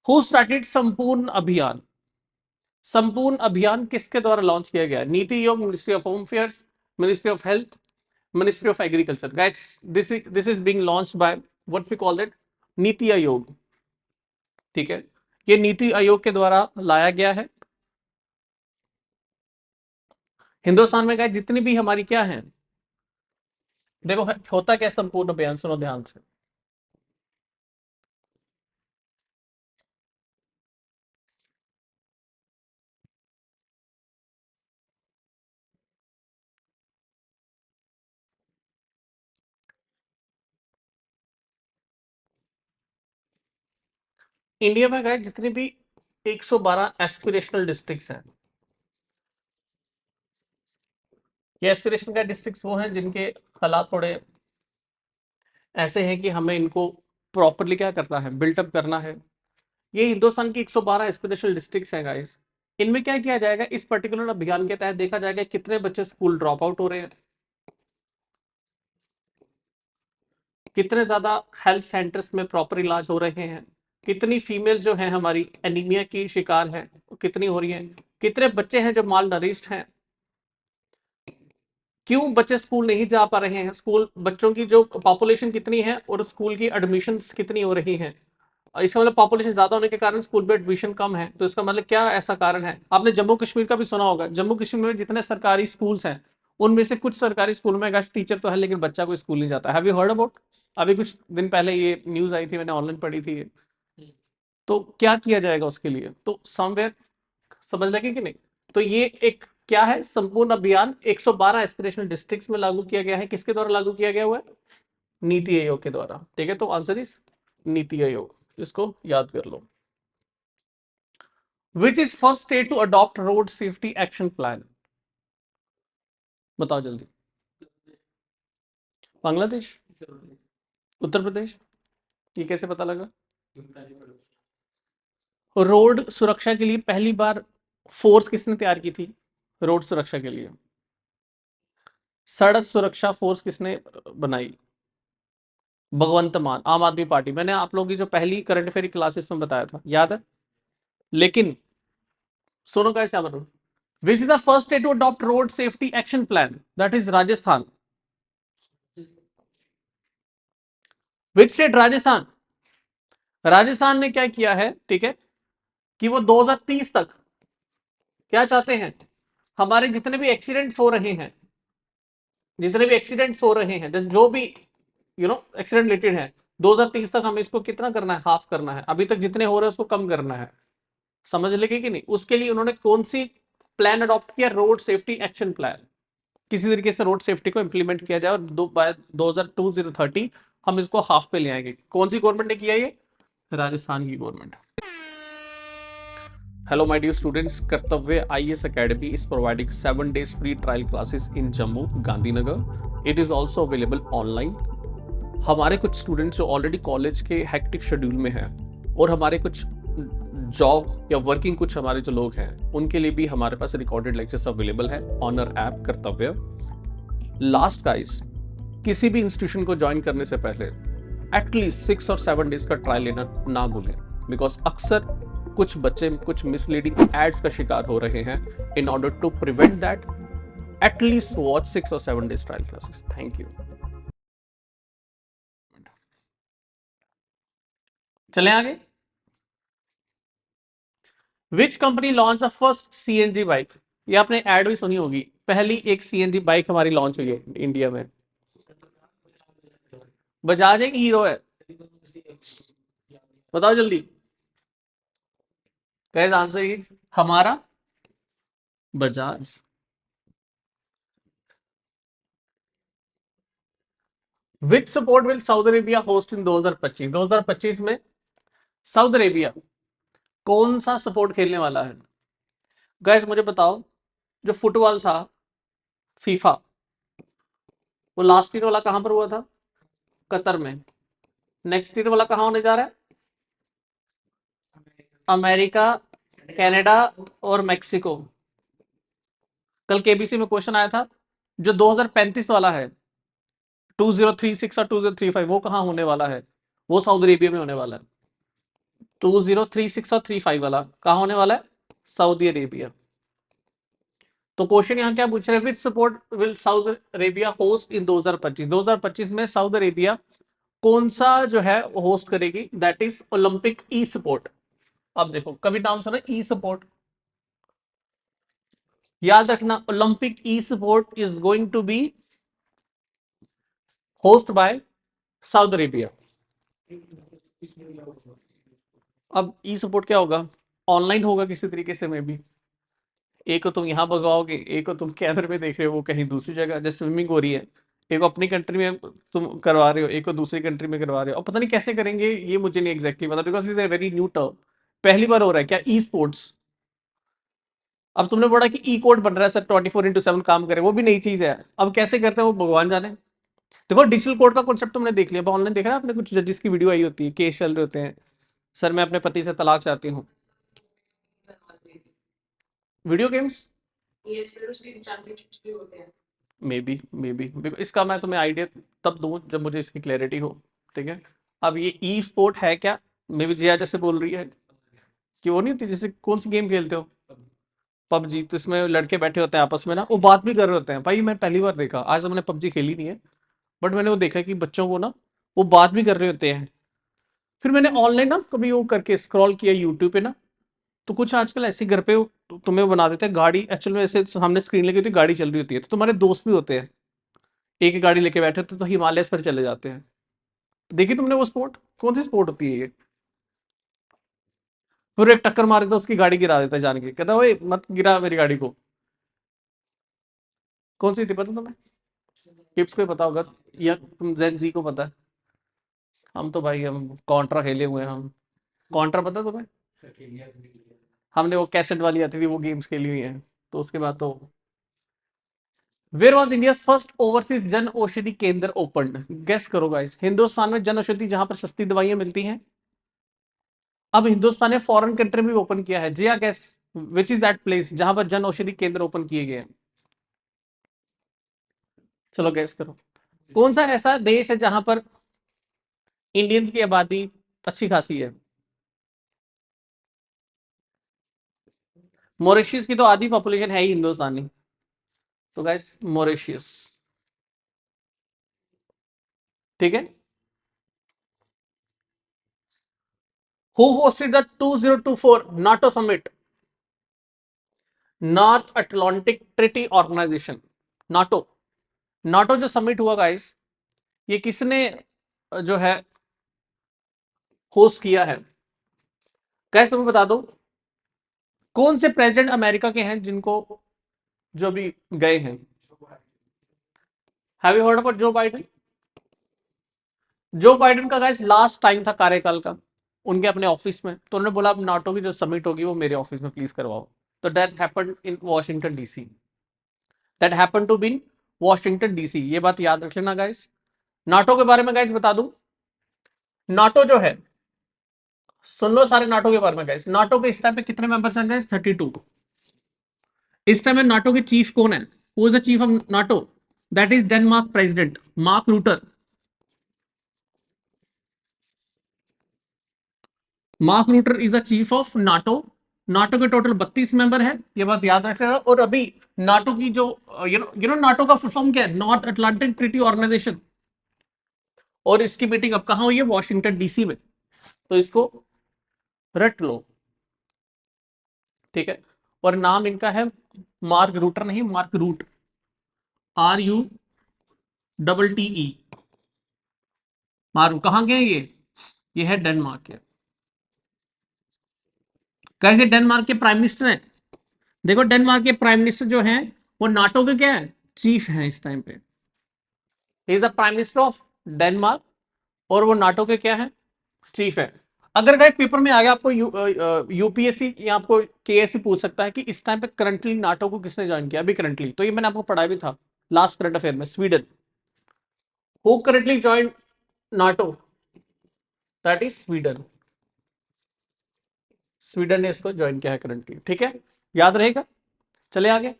Speaker 1: हु स्टार्टेड संपूर्ण अभियान? संपूर्ण अभियान किसके द्वारा लॉन्च किया गया? NITI Aayog, ministry of home affairs, ministry of health, ministry of agriculture. Guys this is being launched by what we call that, NITI Aayog, ठीक है। ये नीति आयोग के द्वारा लाया गया है। हिंदुस्तान में गाइस जितनी भी हमारी क्या है, देखो होता क्या संपूर्ण अभियान, सुनो ध्यान से। इंडिया में गाइस जितनी भी 112 एस्पिरेशनल डिस्ट्रिक्ट्स हैं, ये एस्पिरेशन का डिस्ट्रिक्ट्स वो हैं जिनके हालात थोड़े ऐसे हैं कि हमें इनको प्रॉपरली क्या करना है, बिल्टअप करना है। ये हिंदुस्तान की 112 एस्पिरेशनल डिस्ट्रिक्ट्स हैं गाइस। इनमें क्या किया जाएगा? इस पर्टिकुलर अभियान के तहत देखा जाएगा कितने बच्चे स्कूल ड्रॉप आउट हो रहे हैं, कितने ज्यादा हेल्थ सेंटर्स में प्रॉपर इलाज हो रहे हैं, कितनी फीमेल जो है हमारी एनीमिया की शिकार है कितनी हो रही है, कितने बच्चे हैं जो माल नरिश्ड हैं, क्यों बच्चे स्कूल नहीं जा पा रहे हैं, स्कूल बच्चों की जो पॉपुलेशन कितनी है और स्कूल की एडमिशन कितनी हो रही है। इसका मतलब पॉपुलेशन ज्यादा होने के कारण स्कूल में एडमिशन कम है, तो इसका मतलब क्या ऐसा कारण है? आपने जम्मू कश्मीर का भी सुना होगा, जम्मू कश्मीर में जितने सरकारी स्कूल्स हैं उनमें से कुछ सरकारी स्कूल में गाइस टीचर तो है लेकिन बच्चा कोई स्कूल नहीं जाता। Have you heard about? अभी कुछ दिन पहले ये न्यूज आई थी, मैंने ऑनलाइन पढ़ी थी ये। तो क्या किया जाएगा उसके लिए? तो समवेयर, समझ लगे कि नहीं? तो ये एक क्या है? संपूर्ण अभियान 112 एस्पिरेशनल डिस्ट्रिक्ट्स में लागू किया गया है। किसके द्वारा लागू किया गया हुआ है? नीति आयोग के द्वारा, ठीक है। तो आंसर इज नीति आयोग, इसको याद कर लो। Which is first state to adopt road safety action plan? बताओ जल्दी। बांग्लादेश, उत्तर प्रदेश, ये कैसे पता लगा? रोड सुरक्षा के लिए पहली बार फोर्स किसने तैयार की थी? रोड सुरक्षा के लिए सड़क सुरक्षा फोर्स किसने बनाई? भगवंत मान, आम आदमी पार्टी। मैंने आप लोगों की जो पहली करंट अफेयर क्लासेस में बताया था, याद है? लेकिन सुनो गाइस, यहाँ पर which is the first state to adopt road safety action plan? That is Rajasthan. Which state? Rajasthan. Rajasthan ने क्या किया है, ठीक है, कि वो 2030 तक क्या चाहते हैं? हमारे जितने भी एक्सीडेंट्स हो रहे हैं, जितने भी एक्सीडेंट्स हो रहे हैं, जो भी एक्सीडेंट रिलेटेड है, 2030 तक हमें इसको कितना करना है? हाफ करना है। अभी तक जितने हो रहे हैं उसको कम करना है। समझ लेंगे कि नहीं? उसके लिए उन्होंने कौन सी प्लान अडॉप्ट किया? Road safety action plan. किसी तरीके से रोड सेफ्टी को इंप्लीमेंट किया जाए और बाय 2030 हम इसको हाफ पे ले आएंगे। कौन सी गवर्नमेंट ने किया ये? राजस्थान की government. Hello my dear students, Kartavya IAS academy is providing 7 days free trial classes in Jammu Gandhinagar. It is also available online. हमारे कुछ स्टूडेंट्स जो ऑलरेडी कॉलेज के हेक्टिक शेड्यूल में हैं और हमारे कुछ जॉब या वर्किंग कुछ हमारे जो लोग हैं उनके लिए भी हमारे पास रिकॉर्डेड लेक्चर्स अवेलेबल है ऑन आवर ऐप कर्तव्य। लास्ट गाइस, किसी भी इंस्टीट्यूशन को ज्वाइन करने से पहले एटलीस्ट 6 और 7 days का ट्रायल लेना ना भूलें, बिकॉज अक्सर कुछ बच्चे कुछ मिसलीडिंग एड्स का शिकार हो रहे हैं। In order to prevent that, at least watch 6 और 7 days trial classes. Thank you. चलें आगे। Which company launch the first CNG bike? ये आपने एड भी सुनी होगी, पहली एक सीएनजी बाइक हमारी लॉन्च हुई है इंडिया में। बजाज है कि हीरो है? बताओ जल्दी। कैसे आंसर ही हमारा बजाज। विच support will Saudi Arabia host in 2025? 2025 में सऊदी अरेबिया कौन सा सपोर्ट खेलने वाला है? गाइस मुझे बताओ, जो फुटबॉल था फीफा, वो लास्ट ईयर वाला कहां पर हुआ था? कतर में। नेक्स्ट ईयर वाला कहां होने जा रहा है? अमेरिका, कनाडा और मेक्सिको। कल केबीसी में क्वेश्चन आया था, जो 2035 वाला है 2036 और 2035 वो कहां होने वाला है? वो सऊदी अरेबिया में होने वाला है। 2036 और 35 वाला कहां होने वाला है? Saudi Arabia. तो क्वेश्चन यहां क्या पूछ रहे हैं? विच support will Saudi Arabia host in 2025? 2025 में सऊदी अरेबिया कौन सा जो है होस्ट करेगी? That is Olympic esport. अब देखो, कभी नाम सुना ई सपोर्ट? याद रखना, Olympic esport is going to be host by Saudi Arabia. अब ई सपोर्ट क्या होगा? ऑनलाइन होगा किसी तरीके से। में भी एक को तुम यहां भगवाओगे, एक को तुम कैमरे में देख रहे हो वो कहीं दूसरी जगह, जैसे स्विमिंग हो रही है, एक को अपनी कंट्री में तुम करवा रहे हो, एक को दूसरी कंट्री में करवा रहे हो। और पता नहीं कैसे करेंगे, ये मुझे नहीं एग्जैक्टली पता, because is a very new term. पहली बार हो रहा है क्या ई स्पोर्ट्स? अब तुमने बोला कि ई कोड बन रहा है सर, 24/7 काम करे, वो भी नई चीज है। अब कैसे करते हैं वो भगवान जाने। देखो, डिजिटल कोड का कॉन्सेप्ट तुमने देख लिया, ऑनलाइन देख रहा है आपने, कुछ जजेस की वीडियो आई होती है, केस चल रहे होते हैं, सर मैं अपने पति से तलाक चाहती हूँ। वीडियो गेम्स मे बी इसका मैं तुम्हें आइडिया तब दूं जब मुझे इसकी क्लैरिटी हो। ठीक है। अब ये ई स्पोर्ट है क्या? मे बी जिया जैसे बोल रही है कि वो नहीं होती, जैसे कौन सी गेम खेलते हो, पबजी, तो इसमें लड़के बैठे होते हैं आपस में ना, वो बात भी कर रहे होते हैं। भाई मैं पहली बार देखा, आज तो मैंने पबजी खेली नहीं है, बट मैंने वो देखा कि बच्चों को ना वो बात भी कर रहे होते हैं। फिर मैंने ऑनलाइन ना कभी वो करके स्क्रॉल किया यूट्यूब पे ना, तो कुछ आजकल ऐसे घर पे तुम्हें बना देते हैं गाड़ी, एक्चुअल में ऐसे सामने स्क्रीन लगी होती है, गाड़ी चल रही होती है, तो तुम्हारे दोस्त भी होते हैं, एक ही गाड़ी लेके बैठे होते तो हिमालय पर चले जाते हैं। देखी तुमने वो स्पोर्ट? कौन सी स्पोर्ट होती है ये? फिर एक टक्कर मारे तो उसकी गाड़ी गिरा देता है जान के, कहता ओए मत गिरा मेरी गाड़ी को। कौन सी थी पता तुम्हें? टिप्स को पता होगा, या तुम जेन जी को पता है? हम तो भाई हम कॉन्ट्रा खेले हुए हैं हम। कॉन्ट्रा पता है तुम्हें? हमने वो कैसेट वाली आती थी वो गेम्स खेली हुई है। तो उसके बाद तो where was India first overseas Jan Aushadhi Kendra open? Guess करो गाइस। हिंदुस्तान में जन औषधि जहां पर सस्ती दवाइयां मिलती हैं। अब हिंदुस्तान ने फॉरेन कंट्री में भी ओपन किया है। जिया guess which is that place जहां पर जन औषधि केंद्र ओपन किए गए हैं? चलो गेस करो। कौन सा ऐसा देश है जहां पर इंडियंस की आबादी अच्छी खासी है? मॉरिशियस की तो आधी पॉपुलेशन है ही हिंदुस्तानी। तो गाइस मॉरिशियस। ठीक है। Who hosted the 2024 NATO summit? North Atlantic treaty organization, NATO. NATO जो समिट हुआ गाइस, ये किसने जो है होस्ट किया है? गाइस तुम्हें बता दो, कौन से प्रेसिडेंट अमेरिका के हैं जिनको जो भी गए हैं? Have you heard about Joe Biden? Joe Biden का गाइस लास्ट टाइम था कार्यकाल का उनके अपने ऑफिस में, तो उन्होंने बोला अब नाटो की जो समिट होगी वो मेरे ऑफिस में प्लीज करवाओ। तो that happened in Washington DC. That happened to be in Washington DC. ये बात याद रख लेना गाइस। नाटो के बारे में गाइस बता दूं, नाटो जो है, सुन लो सारे नाटो के बारे में गाइस। नाटो के इस टाइम पे कितने मेंबर्स हैं गाइस? 32। इस टाइम में नाटो के चीफ कौन है? Who is the chief of NATO? That is Denmark president mark router. Mark router is the chief of NATO. NATO के टोटल 32 मेंबर है, ये बात याद रख लेना। और अभी नाटो की जो यू नो नाटो का फुल फॉर्म क्या है? North Atlantic treaty organization. और इसकी मीटिंग अब कहां हुई है? वॉशिंगटन डीसी में। तो इसको रट लो, ठीक है। और नाम इनका है मार्क रूटर, नहीं मार्क रूट, RUTTE। मार्क कहां के हैं ये है डेनमार्क के। कैसे डेनमार्क के प्राइम मिनिस्टर हैं? देखो डेनमार्क के प्राइम मिनिस्टर जो हैं वो नाटो के क्या है? चीफ हैं इस टाइम पे। He is the prime minister of Denmark और वो नाटो के क्या है? चीफ है। अगर गाइस पेपर में आ गया आपको यूपीएससी या आपको केएससी पूछ सकता है कि इस टाइम पे करंटली नाटो को किसने ज्वाइन किया अभी करंटली, तो ये मैंने आपको पढ़ाया भी था लास्ट करंट अफेयर में। Sweden. Who currently join NATO? That is Sweden. Sweden ने इसको ज्वाइन किया है करंटली, ठीक है, याद रहेगा। चले आगे।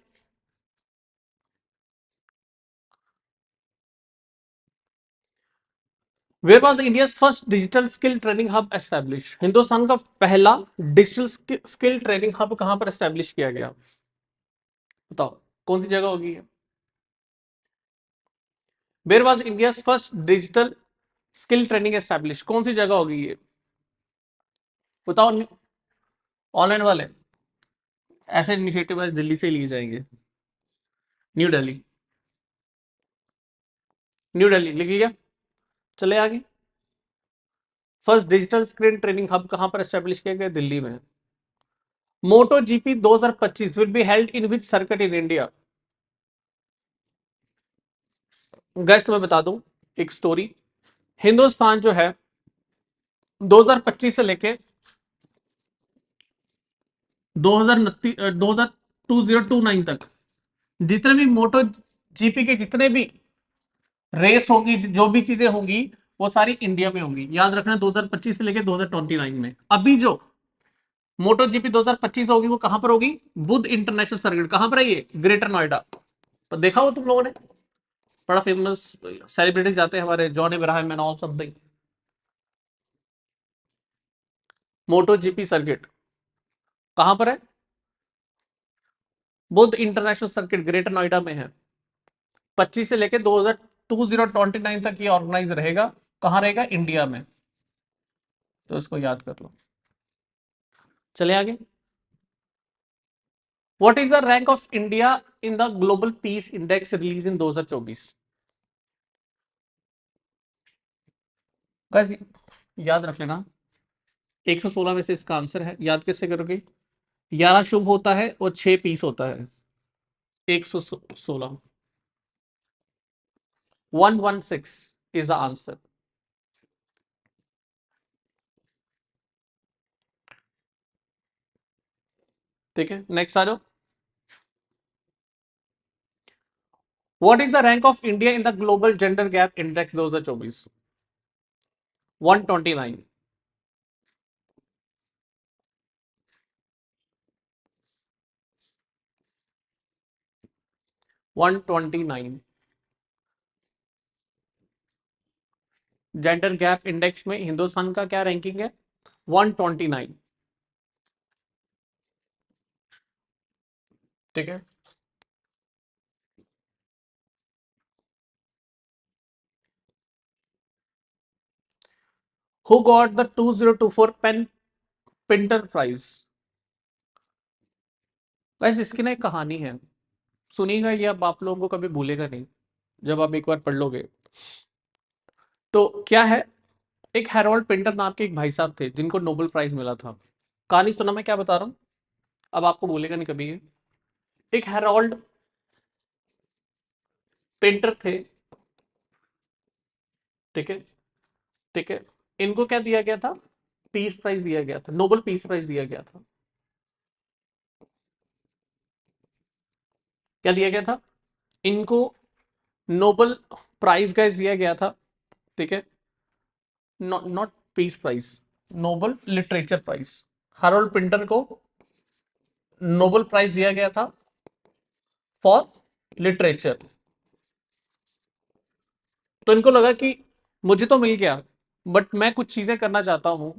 Speaker 1: Where was India first digital skill training hub establish? Hindustan का पहला डिजिटल स्किल ट्रेनिंग हब कहां पर एस्टैब्लिश किया गया? बताओ कौन सी जगह होगी? Where was India first digital skill training establish, कौन सी जगह होगी ये? बताओ। ऑनलाइन वाले ऐसे इनिशिएटिव आज दिल्ली से लिए जाएंगे। न्यू दिल्ली। न्यू दिल्ली लिख लिया। चले आगे। First digital skill training hub कहां पर एस्टैब्लिश किया गया? दिल्ली में। Moto GP 2025 will be held in which circuit in India? Guess मैं बता दूं एक स्टोरी। हिंदुस्तान जो है 2025 से लेके 2029 तक जितने भी मोटो जीपी के जितने भी रेस होंगी, जो भी चीजें होंगी वो सारी इंडिया में होंगी। याद रखना 2025 से लेके 2029 में। अभी जो मोटो जीपी 2025 होगी वो कहां पर होगी? Buddha international circuit. कहां पर है ये? ग्रेटर नोएडा। तो देखा हो तुम लोगों ने, बड़ा फेमस सेलिब्रिटीज जाते हैं हमारे, John Ibrahim and all something. Moto GP circuit कहां पर है? Buddh international circuit greater Noida में है। 25 से लेके 2029 तक ये ऑर्गेनाइज रहेगा। कहां रहेगा? इंडिया में। तो इसको याद कर लो। चले आगे। What is the rank of India in the global peace index release in 2024? Guys याद रख लेना, 116 में से इसका आंसर है। याद कैसे करोगे? 11 शुभ होता है और 6 पीस होता है। 116, 116 इज द आंसर। ठीक है, नेक्स्ट आ जाओ। What is the rank of India in the global gender gap index 2024? 129। 129 gender gap index में हिंदुस्तान का क्या रैंकिंग है? 129। ठीक है। Who got the 2024 PEN Pinter prize? वैसे इसकी ना एक कहानी है, सुनिएगा ये, अब आप लोगों को कभी भूलेगा नहीं जब आप एक बार पढ़ लोगे। तो क्या है, एक हैरोल्ड पिंटर नाम के एक भाई साहब थे जिनको नोबेल प्राइज मिला था। कहानी सुना, मैं क्या बता रहा हूं, अब आपको भूलेगा नहीं कभी ये। एक हैरोल्ड पेंटर थे, ठीक है, ठीक है। इनको क्या दिया गया था? पीस प्राइज दिया गया था, नोबेल पीस प्राइज दिया गया था। क्या दिया गया था इनको? नोबेल प्राइज गाइस दिया गया था, ठीक है। Not not peace prize, Nobel literature prize. Harold Pinter को नोबेल प्राइज दिया गया था फॉर लिटरेचर। तो इनको लगा कि मुझे तो मिल गया, बट मैं कुछ चीजें करना चाहता हूं,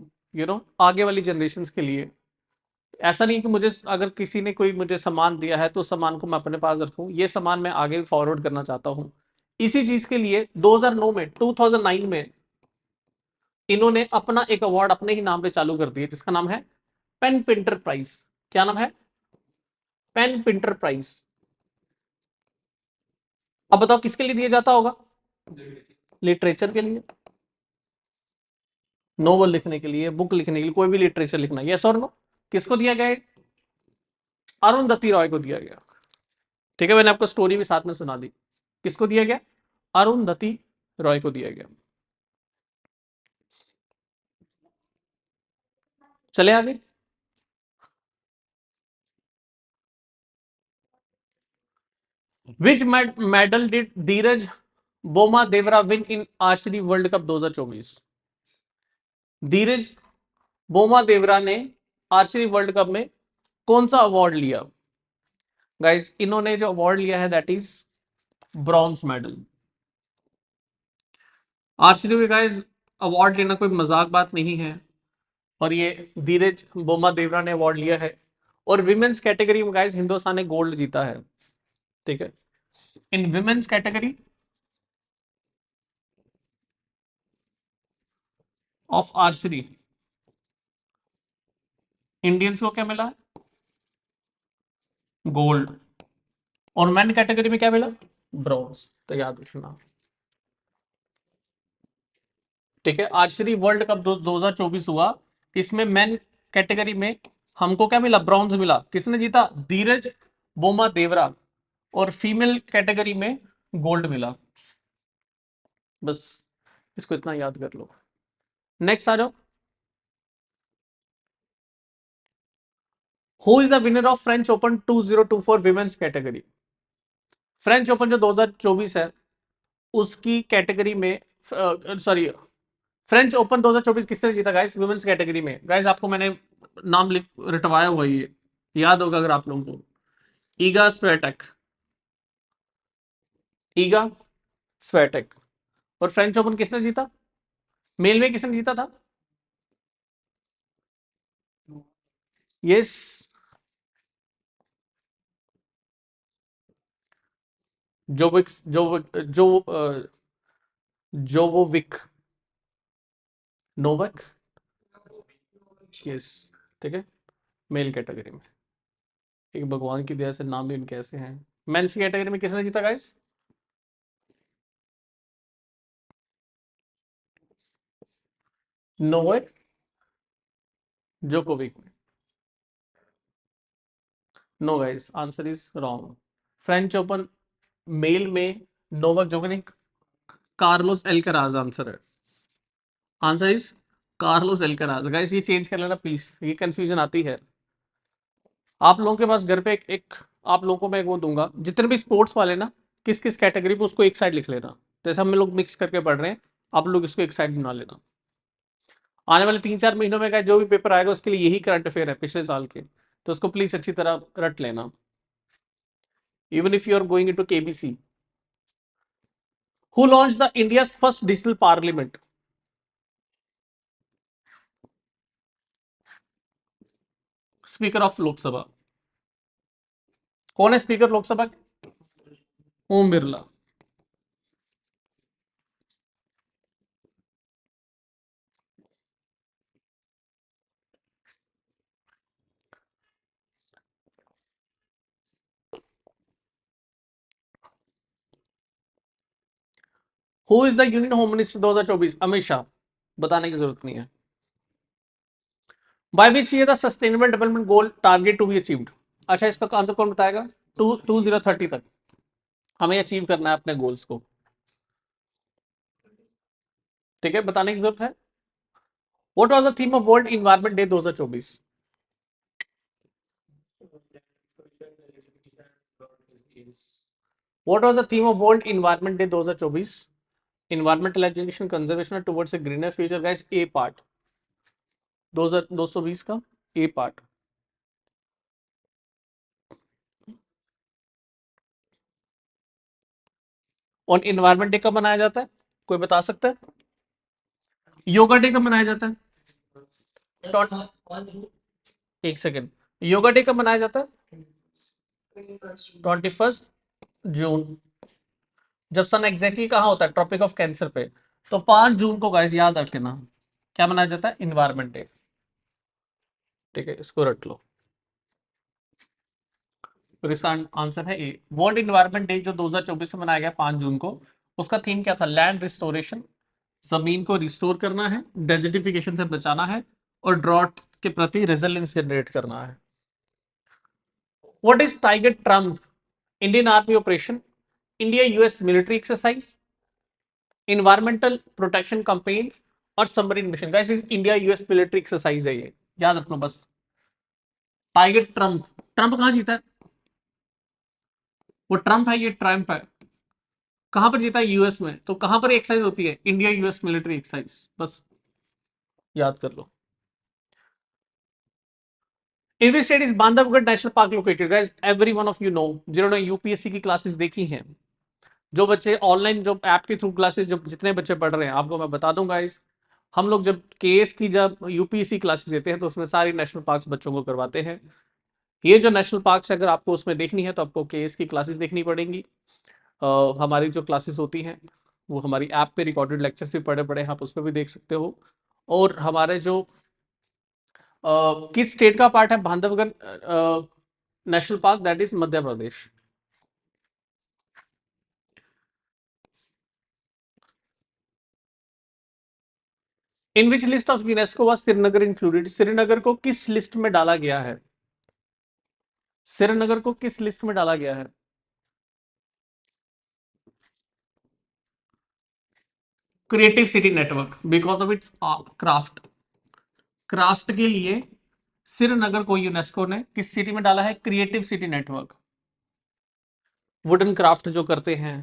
Speaker 1: आगे वाली जनरेशन के लिए। ऐसा नहीं कि मुझे अगर किसी ने कोई मुझे सामान दिया है तो उस सामान को मैं अपने पास रखूं, ये सामान मैं आगे फॉरवर्ड करना चाहता हूं। इसी चीज के लिए 2009 में 2009 में इन्होंने अपना एक अवार्ड अपने ही नाम पे चालू कर दिया, जिसका नाम है पेन पिंटर प्राइज। क्या नाम है? PEN Pinter prize. अब बताओ किसके लिए दिया जाता होगा? लिटरेचर के लिए, नोवेल लिखने के लिए, बुक लिखने के लिए, कोई भी लिटरेचर लिखना। यस और नो? किसको दिया गया? अरुंधति रॉय को दिया गया। ठीक है, मैंने आपको स्टोरी भी साथ में सुना दी। किसको दिया गया? अरुंधति रॉय को दिया गया। चले आगे। Which medal did Dhiraj Bommadevara win in archery world cup 2024? Dhiraj Bommadevara ने आर्चरी वर्ल्ड कप में कौन सा अवार्ड लिया? गाइस, इन्होंने जो अवार्ड लिया है that is bronze medal. Archery में गाइस अवार्ड लेना कोई मजाक बात नहीं है, और ये धीरज बोमा देवरा ने अवार्ड लिया है। और विमेन्स कैटेगरी में गाइस हिंदुस्तान ने गोल्ड जीता है, ठीक है। In women's category of archery Indians को क्या मिला? गोल्ड। और मैन कैटेगरी में क्या मिला? ब्रॉन्ज। तो याद रखना, ठीक है। आर्चरी वर्ल्ड कप 2024 हुआ, इसमें मैन कैटेगरी में हमको क्या मिला? ब्रॉन्ज मिला। किसने जीता? धीरज बोमा देवरा। और फीमेल कैटेगरी में गोल्ड मिला। बस इसको इतना याद कर लो। नेक्स्ट आ जाओ। Who is the winner of French open 2024 women's category? French open जो 2024 है उसकी कैटेगरी में, सॉरी, फ्रेंच ओपन 2024 किसने जीता गाइस वुमेन्स कैटेगरी में? गाइस आपको मैंने नाम लिख रटवाया हुआ, ये याद होगा अगर आप लोगों को। ईगा स्वेटेक, ईगा स्वेटेक। और फ्रेंच ओपन किसने जीता? मेल में किसने जीता था? यस, जोविक, जोवोविक, नोवक। यस, ठीक है। मेल कैटेगरी में, एक भगवान की दया से नाम भी इनके ऐसे हैं। मेंस कैटेगरी में किसने जीता guys? Novak Djokovic. No guys, answer is wrong. French open male में Novak Djokovic, Carlos Alcaraz answer है। Answer is Carlos Alcaraz. Guys ये चेंज कर लेना प्लीज, ये कंफ्यूजन आती है। आप लोगों के पास घर पे आप लोगों को मैं वो दूंगा, जितने भी स्पोर्ट्स वाले ना, किस किस कैटेगरी पे उसको एक साइड लिख लेना। जैसे हम लोग मिक्स करके पढ़ रहे हैं, आप लोग इसको एक साइड बना लेना। आने वाले 3-4 महीनों में जो भी पेपर आएगा उसके लिए यही करंट अफेयर है पिछले साल के, तो उसको प्लीज अच्छी तरह रट लेना। Even if you are going into KBC. Who launch the India first digital parliament? Speaker of Loksabha कौन है? Speaker Loksabha? Om Birla. Who is the union home minister 2024? Amit Shah. बताने की जरूरत नहीं है। By which year the sustainable development goal target to be achieved? अच्छा, इसका answer कौन बताएगा? 2030 तक हमें अचीव करना है अपने गोल्स को। ठीक है, बताने की जरूरत है। What was the theme of world environment day 2024? What was the theme of world environment day 2024? environmental education conservation towards a greener future guys, A part 2220 का ए पार्ट। और इन्वायरमेंट डे कब मनाया जाता है, कोई बता सकता है? योगा डे कब मनाया जाता है? एक सेकेंड, योगा डे कब मनाया जाता है? 21 जून। जब सन एग्जैक्टली कहाँ होता है? ट्रॉपिक ऑफ कैंसर पे। तो 5 जून को गाइस याद रखना क्या मनाया जाता है? Environment day. ठीक है, इसको रख लो। तो इसका आंसर है ए। वर्ल्ड इन्वायरमेंट डे जो 2024 में मनाया गया 5 जून को, उसका थीम क्या था? लैंड रिस्टोरेशन, जमीन को रिस्टोर करना है, डेजर्टिफिकेशन से बचाना है, और ड्रॉट के प्रति रेजिलियंस जनरेट करना है। What is Tiger Triumph? Indian army operation, India US military exercise, environmental protection campaign, और submarine mission. Guys India US military exercise है ये, याद रखना बस। टाइगर ट्रम्प, ट्रम्प कहां जीता है? वो ट्रम्प है, ये ट्रम्प है। कहां पर जीता है? यूएस में। तो कहां पर एक्सरसाइज होती है? इंडिया यूएस मिलिट्री एक्सरसाइज, बस याद कर लो। In which state is Bandhavgarh national park located? Guys every one of you know, जिन्होंने यूपीएससी की क्लासेस देखी हैं, जो बच्चे ऑनलाइन जो ऐप के थ्रू क्लासेस, जो जितने बच्चे पढ़ रहे हैं, आपको मैं बता दूं गाइस, हम लोग जब केएस की जब यूपीएससी क्लासेस देते हैं तो उसमें सारी नेशनल पार्क्स बच्चों को करवाते हैं। ये जो नेशनल पार्क्स अगर आपको उसमें देखनी है तो आपको केएस की क्लासेस देखनी पड़ेंगी। हमारी जो क्लासेस होती हैं वो हमारी ऐप पे रिकॉर्डेड लेक्चर्स भी पड़े पड़े हैं, आप उस पर भी देख सकते हो। और हमारे जो किस स्टेट का पार्ट है Bandhavgarh national park? That is Madhya Pradesh. In which list of UNESCO was Srinagar included? Srinagar को किस लिस्ट में डाला गया है? श्रीनगर को किस लिस्ट में डाला गया है? Creative city network, because of its craft. Craft के लिए श्रीनगर को यूनेस्को ने किस सिटी में डाला है? Creative city network. Wooden craft जो करते हैं,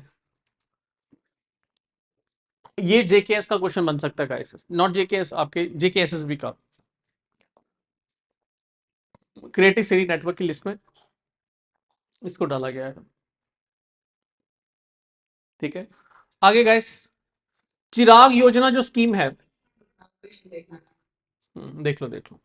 Speaker 1: ये जेकेएस का क्वेश्चन बन सकता है गाइस, नॉट जेकेएस, आपके जेकेएसएसबी का। क्रिएटिव सिटी नेटवर्क की लिस्ट में इसको डाला गया है। ठीक है, आगे गाइस, चिराग योजना जो स्कीम है, देख लो देख लो।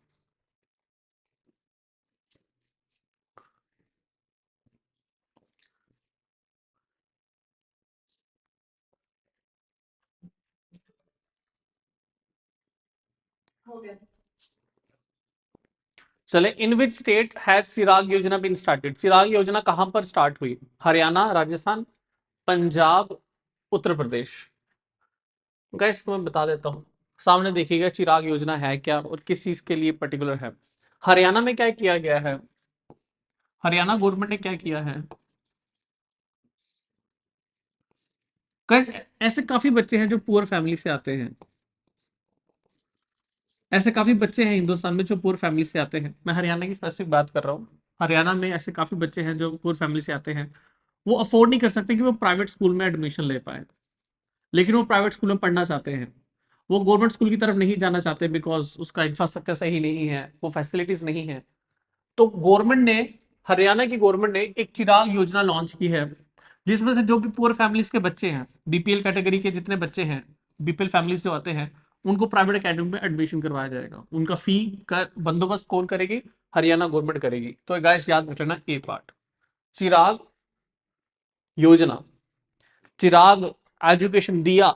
Speaker 1: चले, इन विच स्टेट हैज चिराग योजना बीन स्टार्टेड? चिराग योजना कहां पर स्टार्ट हुई? हरियाणा, राजस्थान, पंजाब, उत्तर प्रदेश। गाइस मैं बता देता हूं, सामने देखिएगा चिराग योजना है क्या और किस चीज के लिए पर्टिकुलर है। हरियाणा में क्या किया गया है? हरियाणा गवर्नमेंट ने क्या किया है? गाइस ऐसे काफी बच्चे हैं जो पुअर फैमिली से आते हैं, ऐसे काफी बच्चे हैं हिंदुस्तान में जो पुअर फैमिली से आते हैं। मैं हरियाणा की स्पेसिफिक बात कर रहा हूँ। हरियाणा में ऐसे काफी बच्चे हैं जो पुअर फैमिली से आते हैं, वो अफोर्ड नहीं कर सकते कि वो प्राइवेट स्कूल में एडमिशन ले पाए, लेकिन वो प्राइवेट स्कूल में पढ़ना चाहते हैं। वो गवर्नमेंट स्कूल की तरफ नहीं जाना चाहते बिकॉज उसका इंफ्रास्ट्रक्चर सही नहीं है, वो फैसिलिटीज नहीं है। तो गवर्नमेंट ने, हरियाणा की गवर्नमेंट ने एक चिराग योजना लॉन्च की है, जिसमें से जो भी पुअर फैमिलीज के बच्चे हैं, बीपीएल कैटेगरी के जितने बच्चे हैं, बीपीएल फैमिलीज जो आते हैं, उनको प्राइवेट एकेडमी में एडमिशन करवाया जाएगा। उनका फी का बंदोबस्त कौन करेगी? हरियाणा गवर्नमेंट करेगी। तो गाइस याद रख लेना ए पार्ट, चिराग योजना, चिराग एजुकेशन, दिया,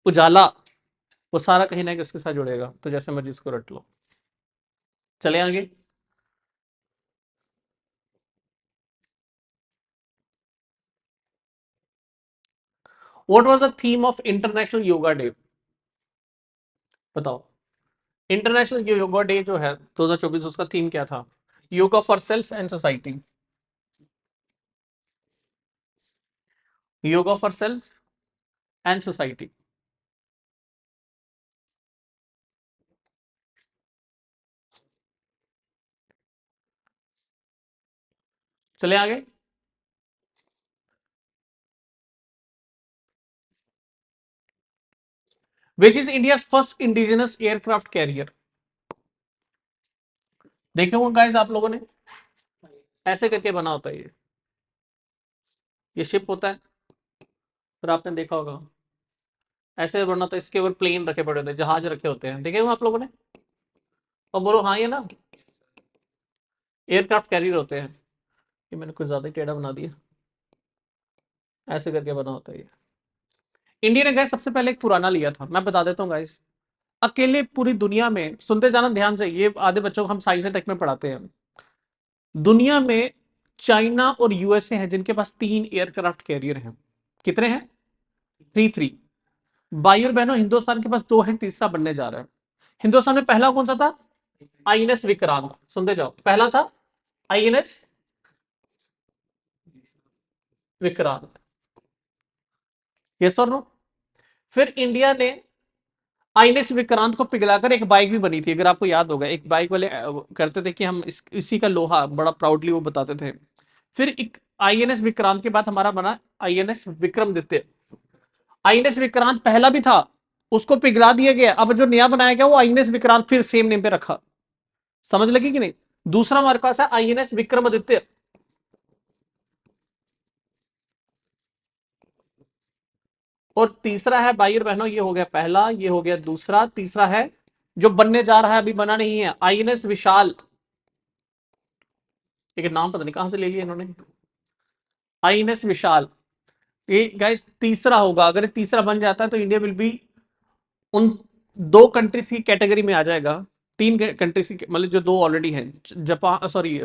Speaker 1: उजाला, वो सारा कहीं ना कहीं उसके साथ जुड़ेगा। तो जैसे मर्जी इसको रट लो। चले आगे। What was the theme of international yoga day? बताओ। इंटरनेशनल योगा डे जो है 2024, उसका थीम क्या था? Yoga for self and society, yoga for self and society. चले आगे। विच is India first indigenous aircraft carrier? देखे होंगे गाइस आप लोगों ने, ऐसे करके बना होता है ये शिप होता है, फिर आपने देखा होगा ऐसे बना होता है, इसके ऊपर प्लेन रखे पड़े होते हैं, जहाज रखे होते हैं, देखे होंगे आप लोगों ने। और बोलो हाँ, ये ना एयरक्राफ्ट कैरियर होते हैं। ये मैंने कुछ ज्यादा ही टेढ़ा बना दिया, ऐसे करके बना होता है ये। इंडिया ने गैस सबसे पहले एक पुराना लिया था, मैं बता देता हूँ गाइस। अकेले पूरी दुनिया में, सुनते जाना ध्यान से, ये आधे बच्चों को हम साइंस एंड टेक में पढ़ाते हैं। दुनिया में चाइना और यूएसए हैं जिनके पास 3 एयरक्राफ्ट कैरियर हैं। कितने हैं? 3 भाई और बहनों, हिंदुस्तान के पास 2 हैं, तीसरा बनने जा रहा है। हिंदुस्तान में पहला कौन सा था? आईएनएस विक्रांत। सुनते जाओ, पहला था आईएनएस विक्रांत। यस और नो? फिर इंडिया ने आईएनएस विक्रांत को पिघलाकर एक बाइक भी बनी थी, अगर आपको याद होगा। एक बाइक वाले करते थे कि हम इसी का लोहा बड़ा प्राउडली वो बताते थे। फिर एक आईएनएस विक्रांत के बाद हमारा बना आईएनएस विक्रमादित्य। आईएनएस विक्रांत पहला भी था, उसको पिघला दिया गया, अब जो नया बनाया गया वो आईएनएस विक्रांत फिर सेम नेम पे रखा। समझ लगी कि नहीं? दूसरा हमारे पास है आईएनएस विक्रमादित्य। और तीसरा है भाई और बहनों, ये हो गया पहला, ये हो गया दूसरा, तीसरा है जो बनने जा रहा है, अभी बना नहीं है, आईएनएस विशाल। एक नाम पता नहीं कहां से ले लिया इन्होंने, आईएनएस विशाल। ये गाइस तीसरा होगा, अगर ये तीसरा बन जाता है तो इंडिया विल बी उन 2 कंट्रीज की कैटेगरी में आ जाएगा। 3 कंट्रीज की, मतलब जो 2 ऑलरेडी हैं, जापान सॉरी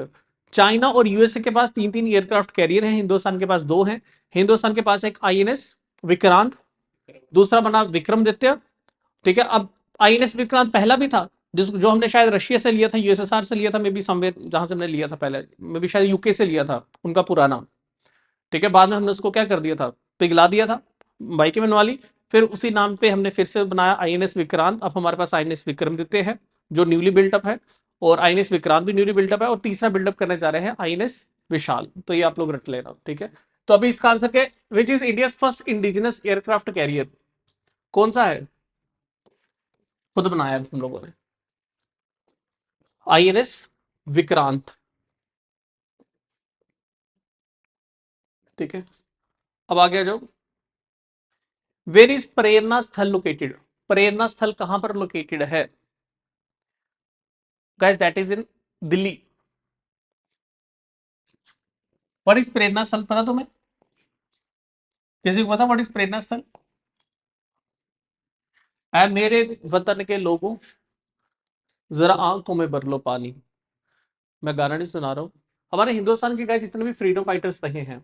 Speaker 1: चाइना और यूएसए के पास 3 एयरक्राफ्ट कैरियर हैं, हिंदुस्तान के पास 2 हैं। हिंदुस्तान के पास एक आईएनएस विक्रांत, दूसरा बना विक्रमादित्य। ठीक है, अब आईएनएस विक्रांत पहला भी था, जो हमने शायद रशिया से लिया था, यूएसएसआर से लिया था, मे बी समवेयर, जहां से हमने लिया था पहले, मे बी शायद यूके से लिया था उनका पुराना। ठीक है, बाद में हमने उसको क्या कर दिया था, पिघला दिया था, बाइकें बनवा ली। फिर उसी नाम पे हमने फिर से बनाया आईएनएस विक्रांत। अब हमारे पास आईएनएस विक्रमादित्य है जो न्यूली बिल्टअप है, और आईएनएस विक्रांत भी न्यूली बिल्टअप है, और तीसरा बिल्डअप करने जा रहे हैं आईएनएस विशाल। तो ये आप लोग रट लेना, ठीक है। तो अभी इसका आंसर क्या, विच is India first indigenous aircraft carrier, कौन सा है? खुद बनाया हम लोगों ने, आईएनएस विक्रांत। ठीक है, अब आगे आ जाओ। वेर इज प्रेरणा स्थल लोकेटेड? प्रेरणा स्थल कहां पर लोकेटेड है guys? That is in Delhi. What is Prerna Sthal, पता तुम्हें? किसी को पता व्हाट इज प्रेरणा स्थल? ऐ मेरे वतन के लोगों, जरा आंखों में भर लो पानी। मैं गाना नहीं सुना रहा हूं। हमारे हिंदुस्तान के गाइस जितने भी फ्रीडम फाइटर्स रहे हैं,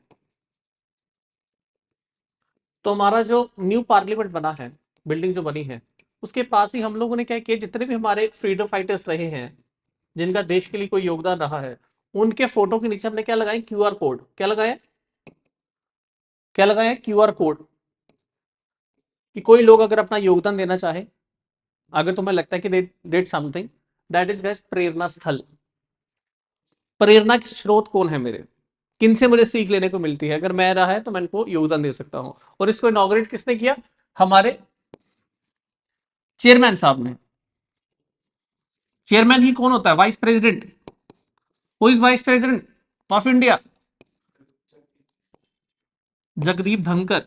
Speaker 1: तो हमारा जो न्यू पार्लियामेंट बना है, बिल्डिंग जो बनी है, उसके पास ही हम लोगों ने क्या किया, जितने भी हमारे फ्रीडम फाइटर्स रहे हैं, जिनका देश के लिए कोई योगदान रहा है, उनके फोटो के नीचे हमने क्या लगाया, क्यूआर कोड। क्या लगाया? क्या लगाया? QR code. कि कोई लोग अगर अपना योगदान देना चाहे, अगर तुम्हें लगता है कि they did something, that is guys Prerna Sthal. Prerna के स्रोत कौन है मेरे, किनसे मुझे सीख लेने को मिलती है, अगर मैं रहा है तो मैं इनको योगदान दे सकता हूं। और इसको इनॉग्रेट किसने किया? हमारे चेयरमैन साहब ने। चेयरमैन ही कौन होता है? Vice president. Who is vice president of India? Jagdeep Dhankhar.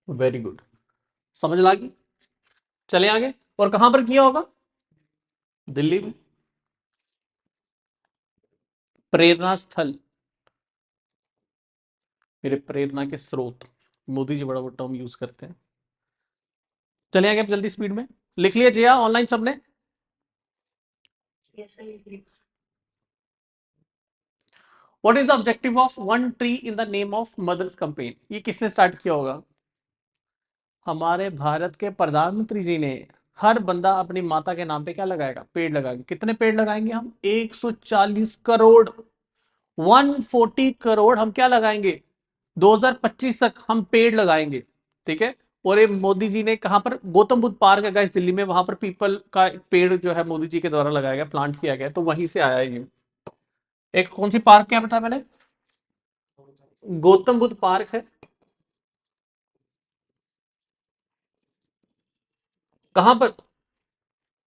Speaker 1: Very good, समझ लागी। चले आगे। और कहां पर किया होगा? दिल्ली में। प्रेरणा स्थल, मेरे प्रेरणा के स्रोत, मोदी जी बड़ा वो टर्म यूज करते हैं। चले आगे अब जल्दी स्पीड में, लिख लिया जिया ऑनलाइन सबने? What is the objective of one tree in the name of mothers campaign? ये किसने स्टार्ट किया होगा? हमारे भारत के प्रधानमंत्री जी ने। हर बंदा अपनी माता के नाम पे क्या लगाएगा? पेड़ लगाएगा। कितने पेड़ लगाएंगे हम? 140 करोड़, 140 करोड़ हम क्या लगाएंगे? 2025 तक हम पेड़ लगाएंगे। ठीक है, और ये मोदी जी ने कहां पर, गौतम बुद्ध पार्क है गाइस दिल्ली में, वहां पर पीपल का एक पेड़ जो है मोदी जी के द्वारा लगाया गया, प्लांट किया गया, तो वहीं से आया है ये। एक कौन सी पार्क क्या बताया मैंने, गौतम बुद्ध पार्क है, कहां पर,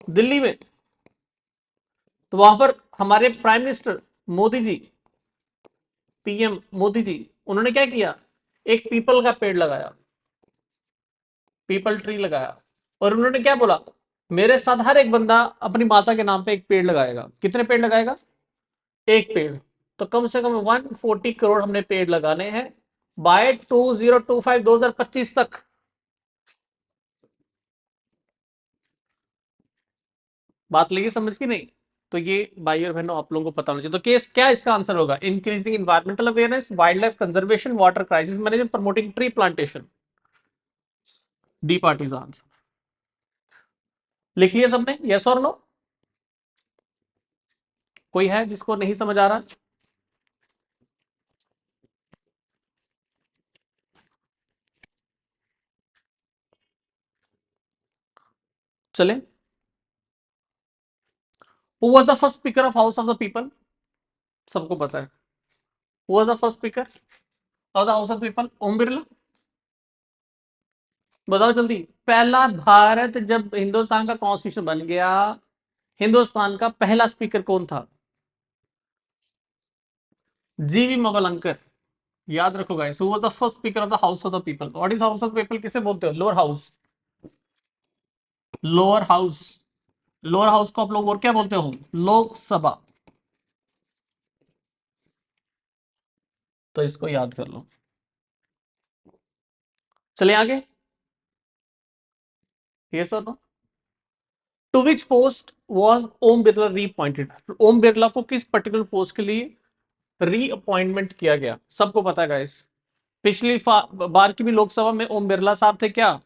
Speaker 1: दिल्ली में। तो वहां पर हमारे prime minister Modi ji, PM Modi ji, उन्होंने क्या किया, एक पीपल का पेड़ लगाया, पीपल ट्री लगाया, और उन्होंने क्या बोला, मेरे साथ हर एक बंदा अपनी माता के नाम पे एक पेड़ लगाएगा। कितने पेड़ लगाएगा, एक पेड़। तो कम से कम 140 करोड़ हमने पेड़ लगाने हैं बाय 2025 तक। बात लगी समझ की नहीं। तो ये भाई और बहनों आप लोगों को पता होना चाहिए। तो केस क्या इसका आंसर होगा, increasing environmental awareness, wild life conservation, water crisis management, promoting tree plantation. D part is answer. लिखिए सबने यस और नो। कोई है जिसको नहीं समझ आ रहा, चले। Who was the first speaker of house of the people, सबको पता है। Who was the first speaker of the house of people, Om Birla. बताओ जल्दी। पहला भारत जब हिंदुस्तान का कॉन्स्टिट्यूशन बन गया, हिंदुस्तान का पहला स्पीकर कौन था, जीवी मवलंकर। याद रखो guys, who was the first speaker of the house of the people. What is house of people, किसे बोलते हो, lower house, lower house. Lower house को आप लोग और क्या बोलते हो, लोकसभा। तो इसको याद कर लो। चलिए आगे, ये sir. To which post was Om Birla reappointed, Om Birla को किस पर्टिकुलर पोस्ट के लिए रीअपॉइंटमेंट किया गया, सबको पता है गाइस। पिछली बार की भी लोकसभा में ओम बिरला साहब थे क्या,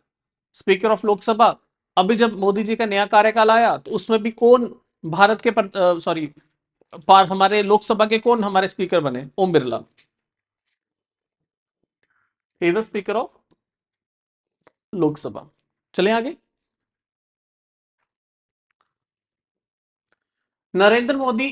Speaker 1: स्पीकर ऑफ लोकसभा। अभी जब मोदी जी का नया कार्यकाल आया तो उसमें भी कौन भारत के सॉरी हमारे लोकसभा के कौन हमारे स्पीकर बने, ओम बिरला। ही द स्पीकर ऑफ लोकसभा। चले आगे। Narendra Modi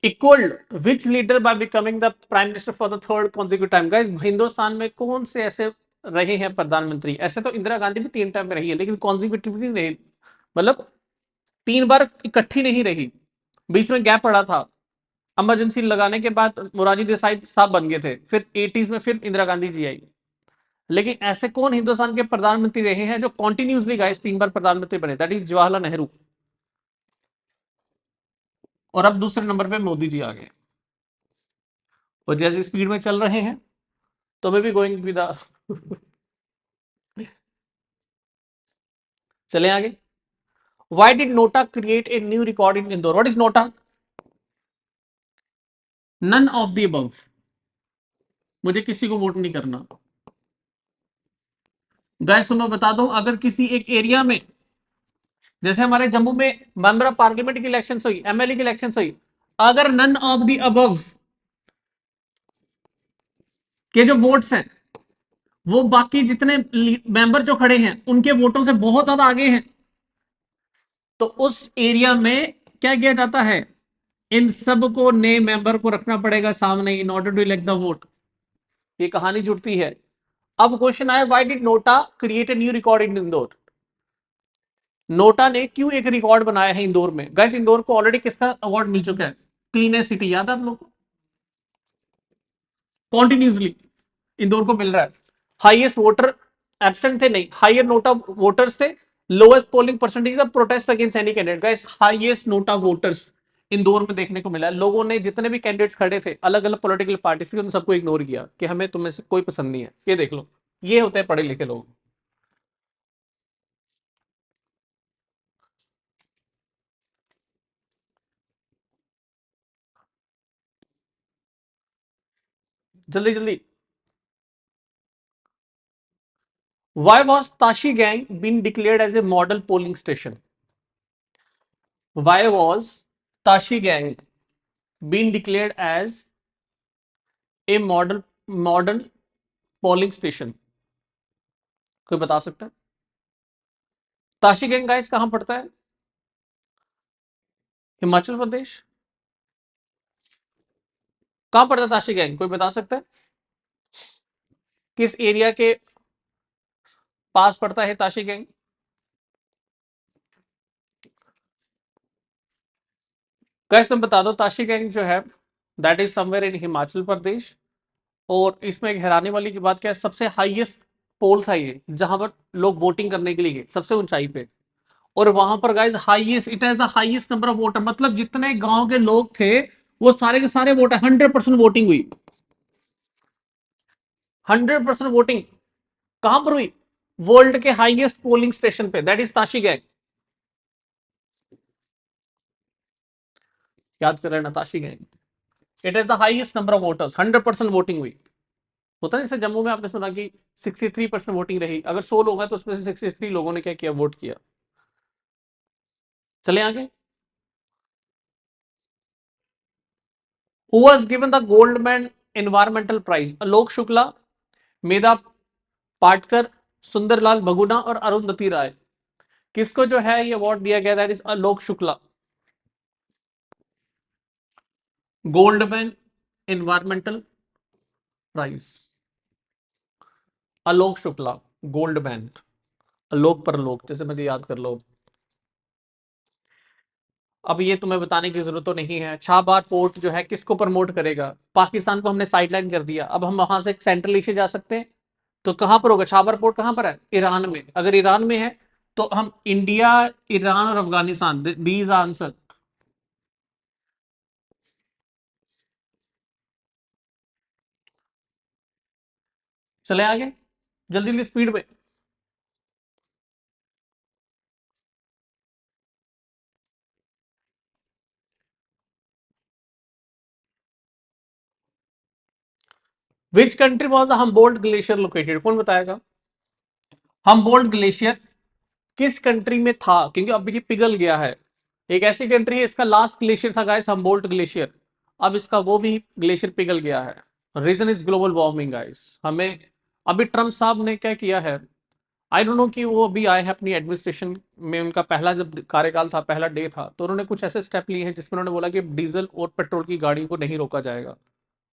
Speaker 1: equalled which leader by becoming the prime minister for the third consecutive time. Guys Hindustan में कौन से ऐसे रहे हैं प्रधानमंत्री, ऐसे तो इंदिरा गांधी भी 3 टाइम में रही है, लेकिन कॉन्जिक्यूटिवली नहीं, मतलब 3 बार इकट्ठी नहीं रही, बीच में गैप पड़ा था। इमरजेंसी लगाने के बाद मोरारजी देसाई साहब बन गए थे, फिर 80s में फिर इंदिरा गांधी जी आई। लेकिन ऐसे कौन हिंदुस्तान के प्रधानमंत्री रहे हैं जो कॉन्टिन्यूसली गाइस 3 बार प्रधानमंत्री बने, दैट इज जवाहरलाल नेहरू। और अब दूसरे नंबर पे मोदी जी आ गए, और जैसे स्पीड में चल रहे हैं तो मैं भी गोइंग विद चले आगे। Why did NOTA create a new record in Indore, what is NOTA, none of the above. मुझे किसी को वोट नहीं करना गाइस। तो मैं बता दूं, अगर किसी एक एरिया में, जैसे हमारे जम्मू में मेंबर ऑफ पार्लियामेंट की इलेक्शन हुई, एमएलए की इलेक्शन हुई, अगर नन ऑफ द अबव के जो वोट्स हैं वो बाकी जितने मेंबर जो खड़े हैं उनके वोटों से बहुत ज्यादा आगे हैं, तो उस एरिया में क्या किया जाता है, इन सबको नए मेंबर को रखना पड़ेगा सामने in order to elect the vote. ये कहानी जुड़ती है। अब क्वेश्चन आया, why did NOTA create a new record in Indore. NOTA ने क्यों एक रिकॉर्ड बनाया है इंदौर में। गाइस इंदौर को ऑलरेडी किसका अवार्ड मिल चुका है, क्लीनेस्ट सिटी, याद है आप लोग को, कॉन्टिन्यूसली इंदौर को मिल रहा है। हाईएस्ट वोटर एब्सेंट थे नहीं, हायर नोटा वोटर्स थे, lowest polling percentage of protest against any candidate. Guys highest NOTA voters Indore में देखने को मिला है। लोगों ने जितने भी कैंडिडेट्स खड़े थे अलग अलग पॉलिटिकल पार्टी से, उन सबको इग्नोर किया कि हमें तुम्हें से कोई पसंद नहीं है। ये देख लो, ये होते हैं पढ़े लिखे लोग। जल्दी जल्दी। Why was Tashi Gang been declared as a model polling station? Why was Tashi Gang been declared as a model modern polling station, कोई बता सकता है? ताशी गैंग गाइस कहां पड़ता है? हिमाचल प्रदेश। कहां पड़ता है ताशी गैंग, कोई बता सकता है? किस एरिया के पास पड़ता है ताशी गैंग? गाइस तुम बता दो, ताशी गैंग जो है that is somewhere in Himachal Pradesh. और इसमें एक हैरानी वाली की बात क्या है, सबसे हाईएस्ट पोल था ये, जहां पर लोग वोटिंग करने के लिए गए, सबसे ऊंचाई पे। और वहां पर guys highest, it has the highest number of voter, मतलब जितने गांव के लोग थे वो सारे के सारे वोटर, 100% वोटिंग हुई। 100% वोटिंग कहां पर हुई? वर्ल्ड के हाईएस्ट पोलिंग स्टेशन पे, दैट इज ताशी गैंग। याद कर लेना, Tashi gang. It is the highest number of voters, 100% voting हुई। होता है जैसे जम्मू में आपने सुना कि 63% वोटिंग रही, अगर 100 लोग हैं तो उसमें से 63 लोगों ने क्या किया, वोट किया। चले आगे। Who was given the Goldman environmental prize? Alok Shukla, Medha Patkar, Sundarlal Bahuguna और अरुंधति राय। किसको जो है ये अवार्ड दिया गया? That is Alok Shukla. Goldman environmental prize, Alok Shukla, Goldman. Alok परलोक, जैसे मुझे याद कर लो। अब ये तुम्हें बताने की जरूरत तो नहीं है। छाबार पोर्ट जो है किसको प्रमोट करेगा? पाकिस्तान को हमने साइडलाइन कर दिया, अब हम वहां से सेंट्रल एशिया जा सकते हैं। तो कहां पर होगा? छाबार पोर्ट कहां पर है? ईरान में। अगर ईरान में है तो हम इंडिया, ईरान और अफगानिस्तान, दीज आंसर। चले आगे, जल्दी जल्दी स्पीड में। Which country was Humboldt glacier located? कौन बताएगा? हमबोल्ट ग्लेशियर किस कंट्री में था? क्योंकि अब ये पिघल गया है। एक ऐसी कंट्री है, इसका लास्ट ग्लेशियर था गाइस हमबोल्ट ग्लेशियर, अब इसका वो भी ग्लेशियर पिघल गया है। Reason is global warming guys. हमें अभी ट्रम्प साहब ने क्या किया है, आई डोंट नो कि वो अभी आए हैं अपनी एडमिनिस्ट्रेशन में, उनका पहला जब कार्यकाल था, पहला डे था, तो उन्होंने कुछ ऐसे स्टेप लिए हैं जिसमें उन्होंने बोला कि डीजल और पेट्रोल की गाड़ियों को नहीं रोका जाएगा।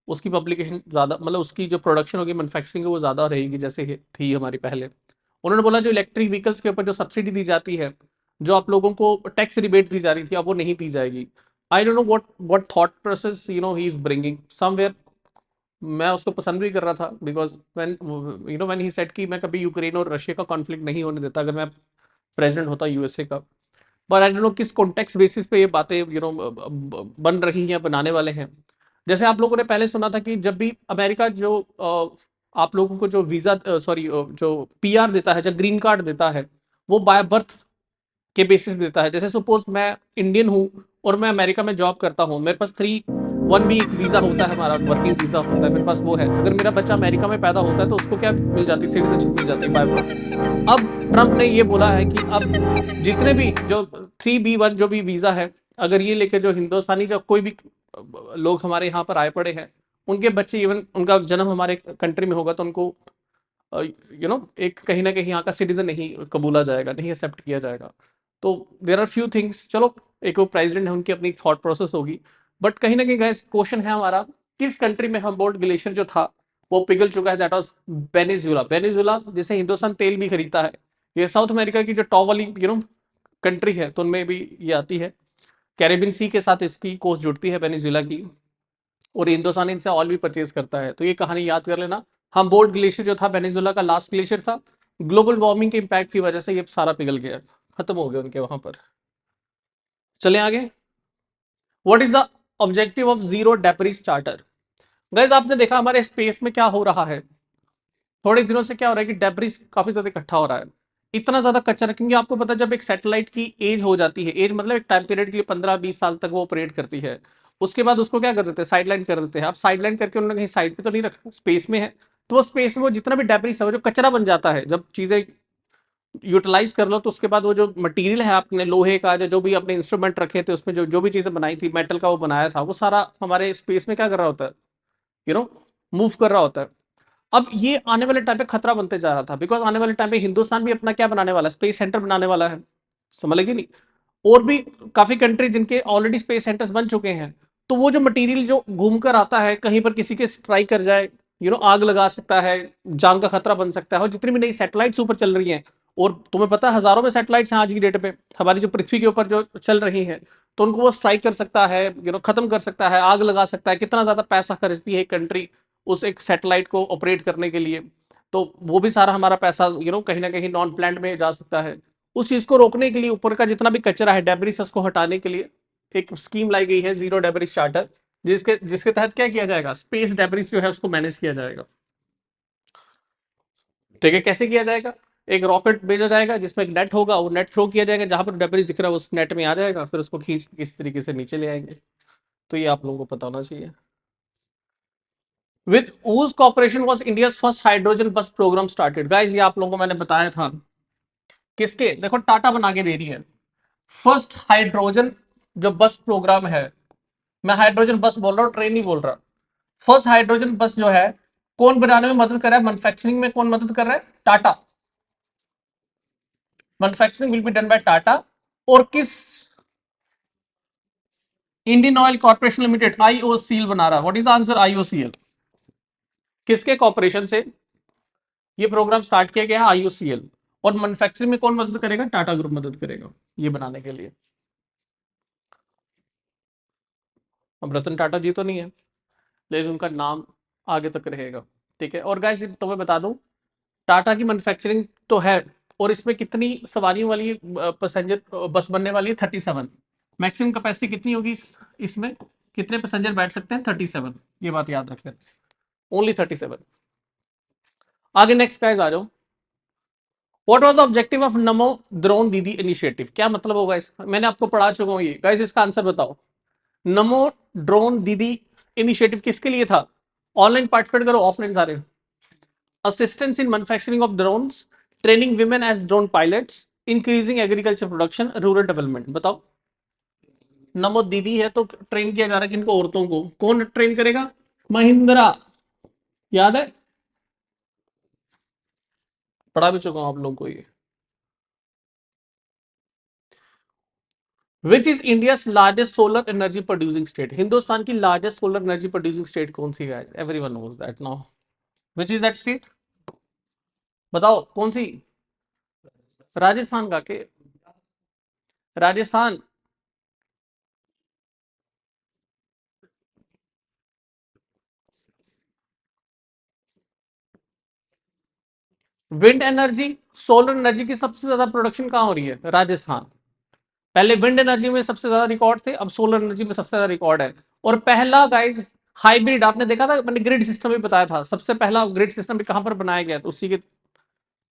Speaker 1: उसकी पब्लिकेशन ज्यादा, मतलब उसकी जो प्रोडक्शन होगी, मैन्युफैक्चरिंग वो ज्यादा रहेगी जैसे थी हमारी पहले। उन्होंने बोला जो इलेक्ट्रिक व्हीकल्स के ऊपर जो सब्सिडी दी जाती है, जो आप लोगों को टैक्स रिबेट दी जा रही थी, अब वो नहीं दी जाएगी। I don't know what thought process he is bringing somewhere. मैं उसको पसंद भी कर रहा था, बिकॉज व्हेन ही सेड कि मैं कभी यूक्रेन और रशिया का कॉन्फ्लिक्ट नहीं होने देता अगर मैं प्रेसिडेंट होता यूएसए का। पर आई डोंट नो किस कॉन्टेक्स्ट बेसिस पे ये बातें बन रही हैं, बनाने वाले हैं। जैसे आप लोगों ने पहले सुना था कि जब भी अमेरिका जो आप लोगों को जो वीजा, सॉरी, जो पीआर देता है, जो ग्रीन कार्ड देता है, वो बाय बर्थ के बेसिस पे देता है। जैसे सपोज मैं इंडियन हूँ और मैं अमेरिका में जॉब करता हूँ, मेरे पास 3-1B वीजा होता है, हमारा वर्किंग वीजा होता है, मेरे पास वो है। अगर मेरा बच्चा अमेरिका में पैदा होता है तो उसको क्या मिल जाती है? सिटीजनशिप मिल जाती है बाय बर्थ। अब ट्रंप ने ये बोला है कि अब जितने भी जो 3B1 जो भी वीजा है, अगर ये लेके जो हिंदुस्तानी जो कोई भी लोग हमारे यहाँ पर आए पड़े हैं, उनके बच्चे इवन उनका जन्म हमारे कंट्री में होगा तो उनको एक कहीं ना कहीं यहाँ का सिटीजन नहीं कबूला जाएगा, नहीं एक्सेप्ट किया जाएगा। तो देर आर फ्यू थिंग्स। चलो, एक वो प्रेसिडेंट है, उनकी अपनी थॉट प्रोसेस होगी। बट कहीं ना कहीं गाइस क्वेश्चन है हमारा, किस कंट्री में हमबोल्ट ग्लेशियर जो था वो पिघल चुका है? That was Venezuela. वेनेजुला जिसे हिंदुस्तान तेल भी खरीदता है, ये साउथ अमेरिका की जो टॉप वाली कंट्री है, तो उनमें भी ये आती है। कैरेबियन सी के साथ इसकी कोस्ट जुड़ती है वेनेजुला की, और हिंदुस्तान इनसे ऑयल भी परचेज करता है। तो ये कहानी याद कर लेना। हमबोल्ट ग्लेशियर जो था वेनेजुला का लास्ट ग्लेशियर था, ग्लोबल वार्मिंग के इंपैक्ट की वजह से ये सारा पिघल गया, खत्म हो गया उनके वहां पर। चले आगे। What is the objective of zero debris charter? Guys आपने देखा हमारे स्पेस में क्या हो रहा है, थोड़े दिनों से क्या हो रहा है कि डेब्रिस काफी ज्यादा इकट्ठा हो रहा है, इतना ज्यादा कचरा। क्योंकि आपको पता है जब एक सैटेलाइट की एज हो जाती है, एज मतलब एक टाइम पीरियड के लिए 15-20 साल तक वो ऑपरेट करती है, उसके बाद उसको क्या कर देते हैं? साइडलाइन कर देते हैं। अब साइडलाइन करके उन्होंने कहीं साइड पे तो नहीं रखा, स्पेस में है, तो वो स्पेस में वो जितना भी डेब्रिस है, वो जो कचरा बन जाता है, जब चीजें यूटिलाइज कर लो तो उसके बाद वो जो मटेरियल है, आपने लोहे का जो भी अपने इंस्ट्रूमेंट रखे थे, उसमें जो जो भी चीजें बनाई थी, मेटल का वो बनाया था, वो सारा हमारे स्पेस में क्या कर रहा होता है? यू नो मूव कर रहा होता है। अब ये आने वाले टाइम पे खतरा बनते जा रहा था, बिकॉज आने वाले टाइम पे हिंदुस्तान भी अपना क्या बनाने वाला है, स्पेस सेंटर बनाने वाला है, समझ लगे नहीं। और भी काफी कंट्री जिनके ऑलरेडी स्पेस सेंटर्स बन चुके हैं, तो वो जो मटेरियल जो घूम कर आता है कहीं पर किसी के स्ट्राइक कर जाए, आग लगा सकता है, जान का खतरा बन सकता है। और जितनी भी नई सैटेलाइट्स ऊपर चल रही हैं, और तुम्हें पता है हजारों में सैटेलाइट्स हैं आज की डेट पे हमारी जो पृथ्वी के ऊपर जो चल रही हैं, तो उनको वो स्ट्राइक कर सकता है, खत्म कर सकता है, आग लगा सकता है। कितना ज्यादा पैसा खर्चती है एक कंट्री उस एक सैटेलाइट को ऑपरेट करने के लिए, तो वो भी सारा हमारा पैसा कहीं ना कहीं नॉन प्लान्ड में जा सकता है। उस चीज को रोकने के लिए ऊपर का जितना भी कचरा है, डेब्रिस, उसको हटाने के लिए एक स्कीम लाई गई है, जीरो डेब्रिस चार्टर, जिसके जिसके तहत क्या किया जाएगा, स्पेस डेब्रिस जो है उसको मैनेज किया जाएगा। ठीक है, कैसे किया जाएगा, एक रॉकेट भेजा जाएगा जिसमें एक नेट होगा, वो नेट थ्रो किया जाएगा, जहां पर डेब्रिस दिख रहा है उस नेट में आ जाएगा, फिर उसको खींच किस तरीके से नीचे ले आएंगे। तो ये आप लोगों को पता होना चाहिए। With whose corporation was India's first hydrogen बस प्रोग्राम स्टार्टेड, गाइस ये आप लोगों को मैंने बताया था, किसके, देखो टाटा बना के दे रही है फर्स्ट हाइड्रोजन जो बस प्रोग्राम है। मैं हाइड्रोजन बस बोल रहा हूँ, ट्रेन नहीं बोल रहा। फर्स्ट हाइड्रोजन बस जो है कौन बनाने में मदद कर रहा है, मैन्युफैक्चरिंग में कौन मदद कर रहा है, Tata. Manufacturing will be done by Tata. और किस, Indian oil corporation limited, IOCL बना रहा है। What is answer, IOCL. किसके कॉर्पोरेशन से ये प्रोग्राम स्टार्ट किया गया है, आईओसीएल। और मैन्युफैक्चरिंग में कौन मदद करेगा, टाटा ग्रुप मदद करेगा ये बनाने के लिए। अब रतन टाटा जी तो नहीं है, लेकिन उनका नाम आगे तक रहेगा। ठीक है, और गाइस तो मैं बता दूं, टाटा की मैन्युफैक्चरिंग तो है, और इसमें कितनी सवारियों वाली पैसेंजर बस बनने वाली है, 37। मैक्सिमम कैपेसिटी कितनी होगी इसमें कितने पैसेंजर बैठ सकते हैं, 37। ये बात याद रख लें, ओनली 37। आगे नेक्स्ट गाइस आ जाओ। What was the objective of NaMo drone दीदी इनिशिएटिव, क्या मतलब होगा इसका, मैंने आपको पढ़ा चुका हूं ये, गाइस इसका आंसर बताओ। नमो ड्रोन दीदी इनिशिएटिव किसके लिए था, ऑनलाइन पार्टिसिपेट करो, ऑफलाइन सारे। Assistance in manufacturing of drones, training women as drone pilots, increasing agriculture production, rural development. बताओ, नमो दीदी है तो ट्रेन किया जा रहा है किनको, औरतों को। कौन ट्रेन करेगा, महिंद्रा, याद है, पढ़ा भी चुका हूं आप लोगों को ये। Which is India largest solar energy producing state, Hindustan की largest solar energy producing state कौन सी है, everyone knows that now. Which is that state, बताओ कौन सी, राजस्थान का के, Rajasthan. Wind energy, solar energy की सबसे ज्यादा प्रोडक्शन कहां हो रही है, राजस्थान। पहले विंड एनर्जी में सबसे ज्यादा रिकॉर्ड थे, अब सोलर एनर्जी में सबसे ज्यादा रिकॉर्ड है। और पहला गाइस हाइब्रिड, आपने देखा था, मैंने ग्रिड सिस्टम भी बताया था, सबसे पहला ग्रिड सिस्टम भी कहां पर बनाया गया, तो उसी के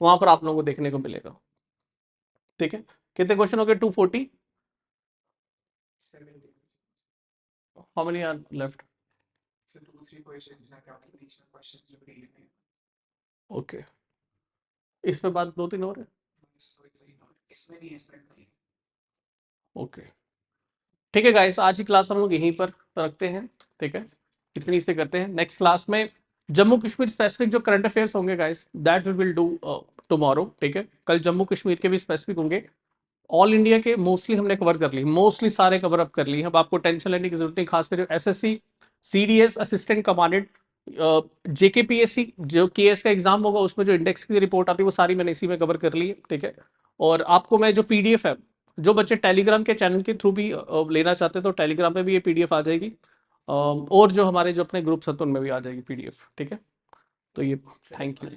Speaker 1: वहां पर आप लोगों को देखने को मिलेगा। ठीक है, कितने क्वेश्चन हो गए, 240। How many are left, okay, इस पे बात 2-3 और है, ओके। ठीक है गाइस, आज की क्लास हम लोग यहीं पर रखते हैं। ठीक है, इतनी से करते हैं, नेक्स्ट क्लास में जम्मू कश्मीर स्पेसिफिक जो करंट अफेयर्स होंगे guys, that we will do tomorrow. ठीक है, कल जम्मू कश्मीर के भी स्पेसिफिक होंगे। ऑल इंडिया के मोस्टली हमने कवर कर ली, मोस्टली सारे कवर अप कर लिए। अब आपको टेंशन लेने की जरूरत नहीं, खासकर जो SSC, CDS, assistant commandant, JKPSC जो केएस का एग्जाम होगा, उसमें जो इंडेक्स की रिपोर्ट आती है वो सारी मैंने इसी में कवर कर ली है। ठीक है, और आपको मैं जो पीडीएफ है, जो बच्चे टेलीग्राम के चैनल के थ्रू भी लेना चाहते हैं, तो टेलीग्राम पे भी ये पीडीएफ आ जाएगी। और जो हमारे जो अपने ग्रुप्स हैं तो उनमें भी आ जाएगी पीडीएफ। ठीक है, तो ये, थैंक यू।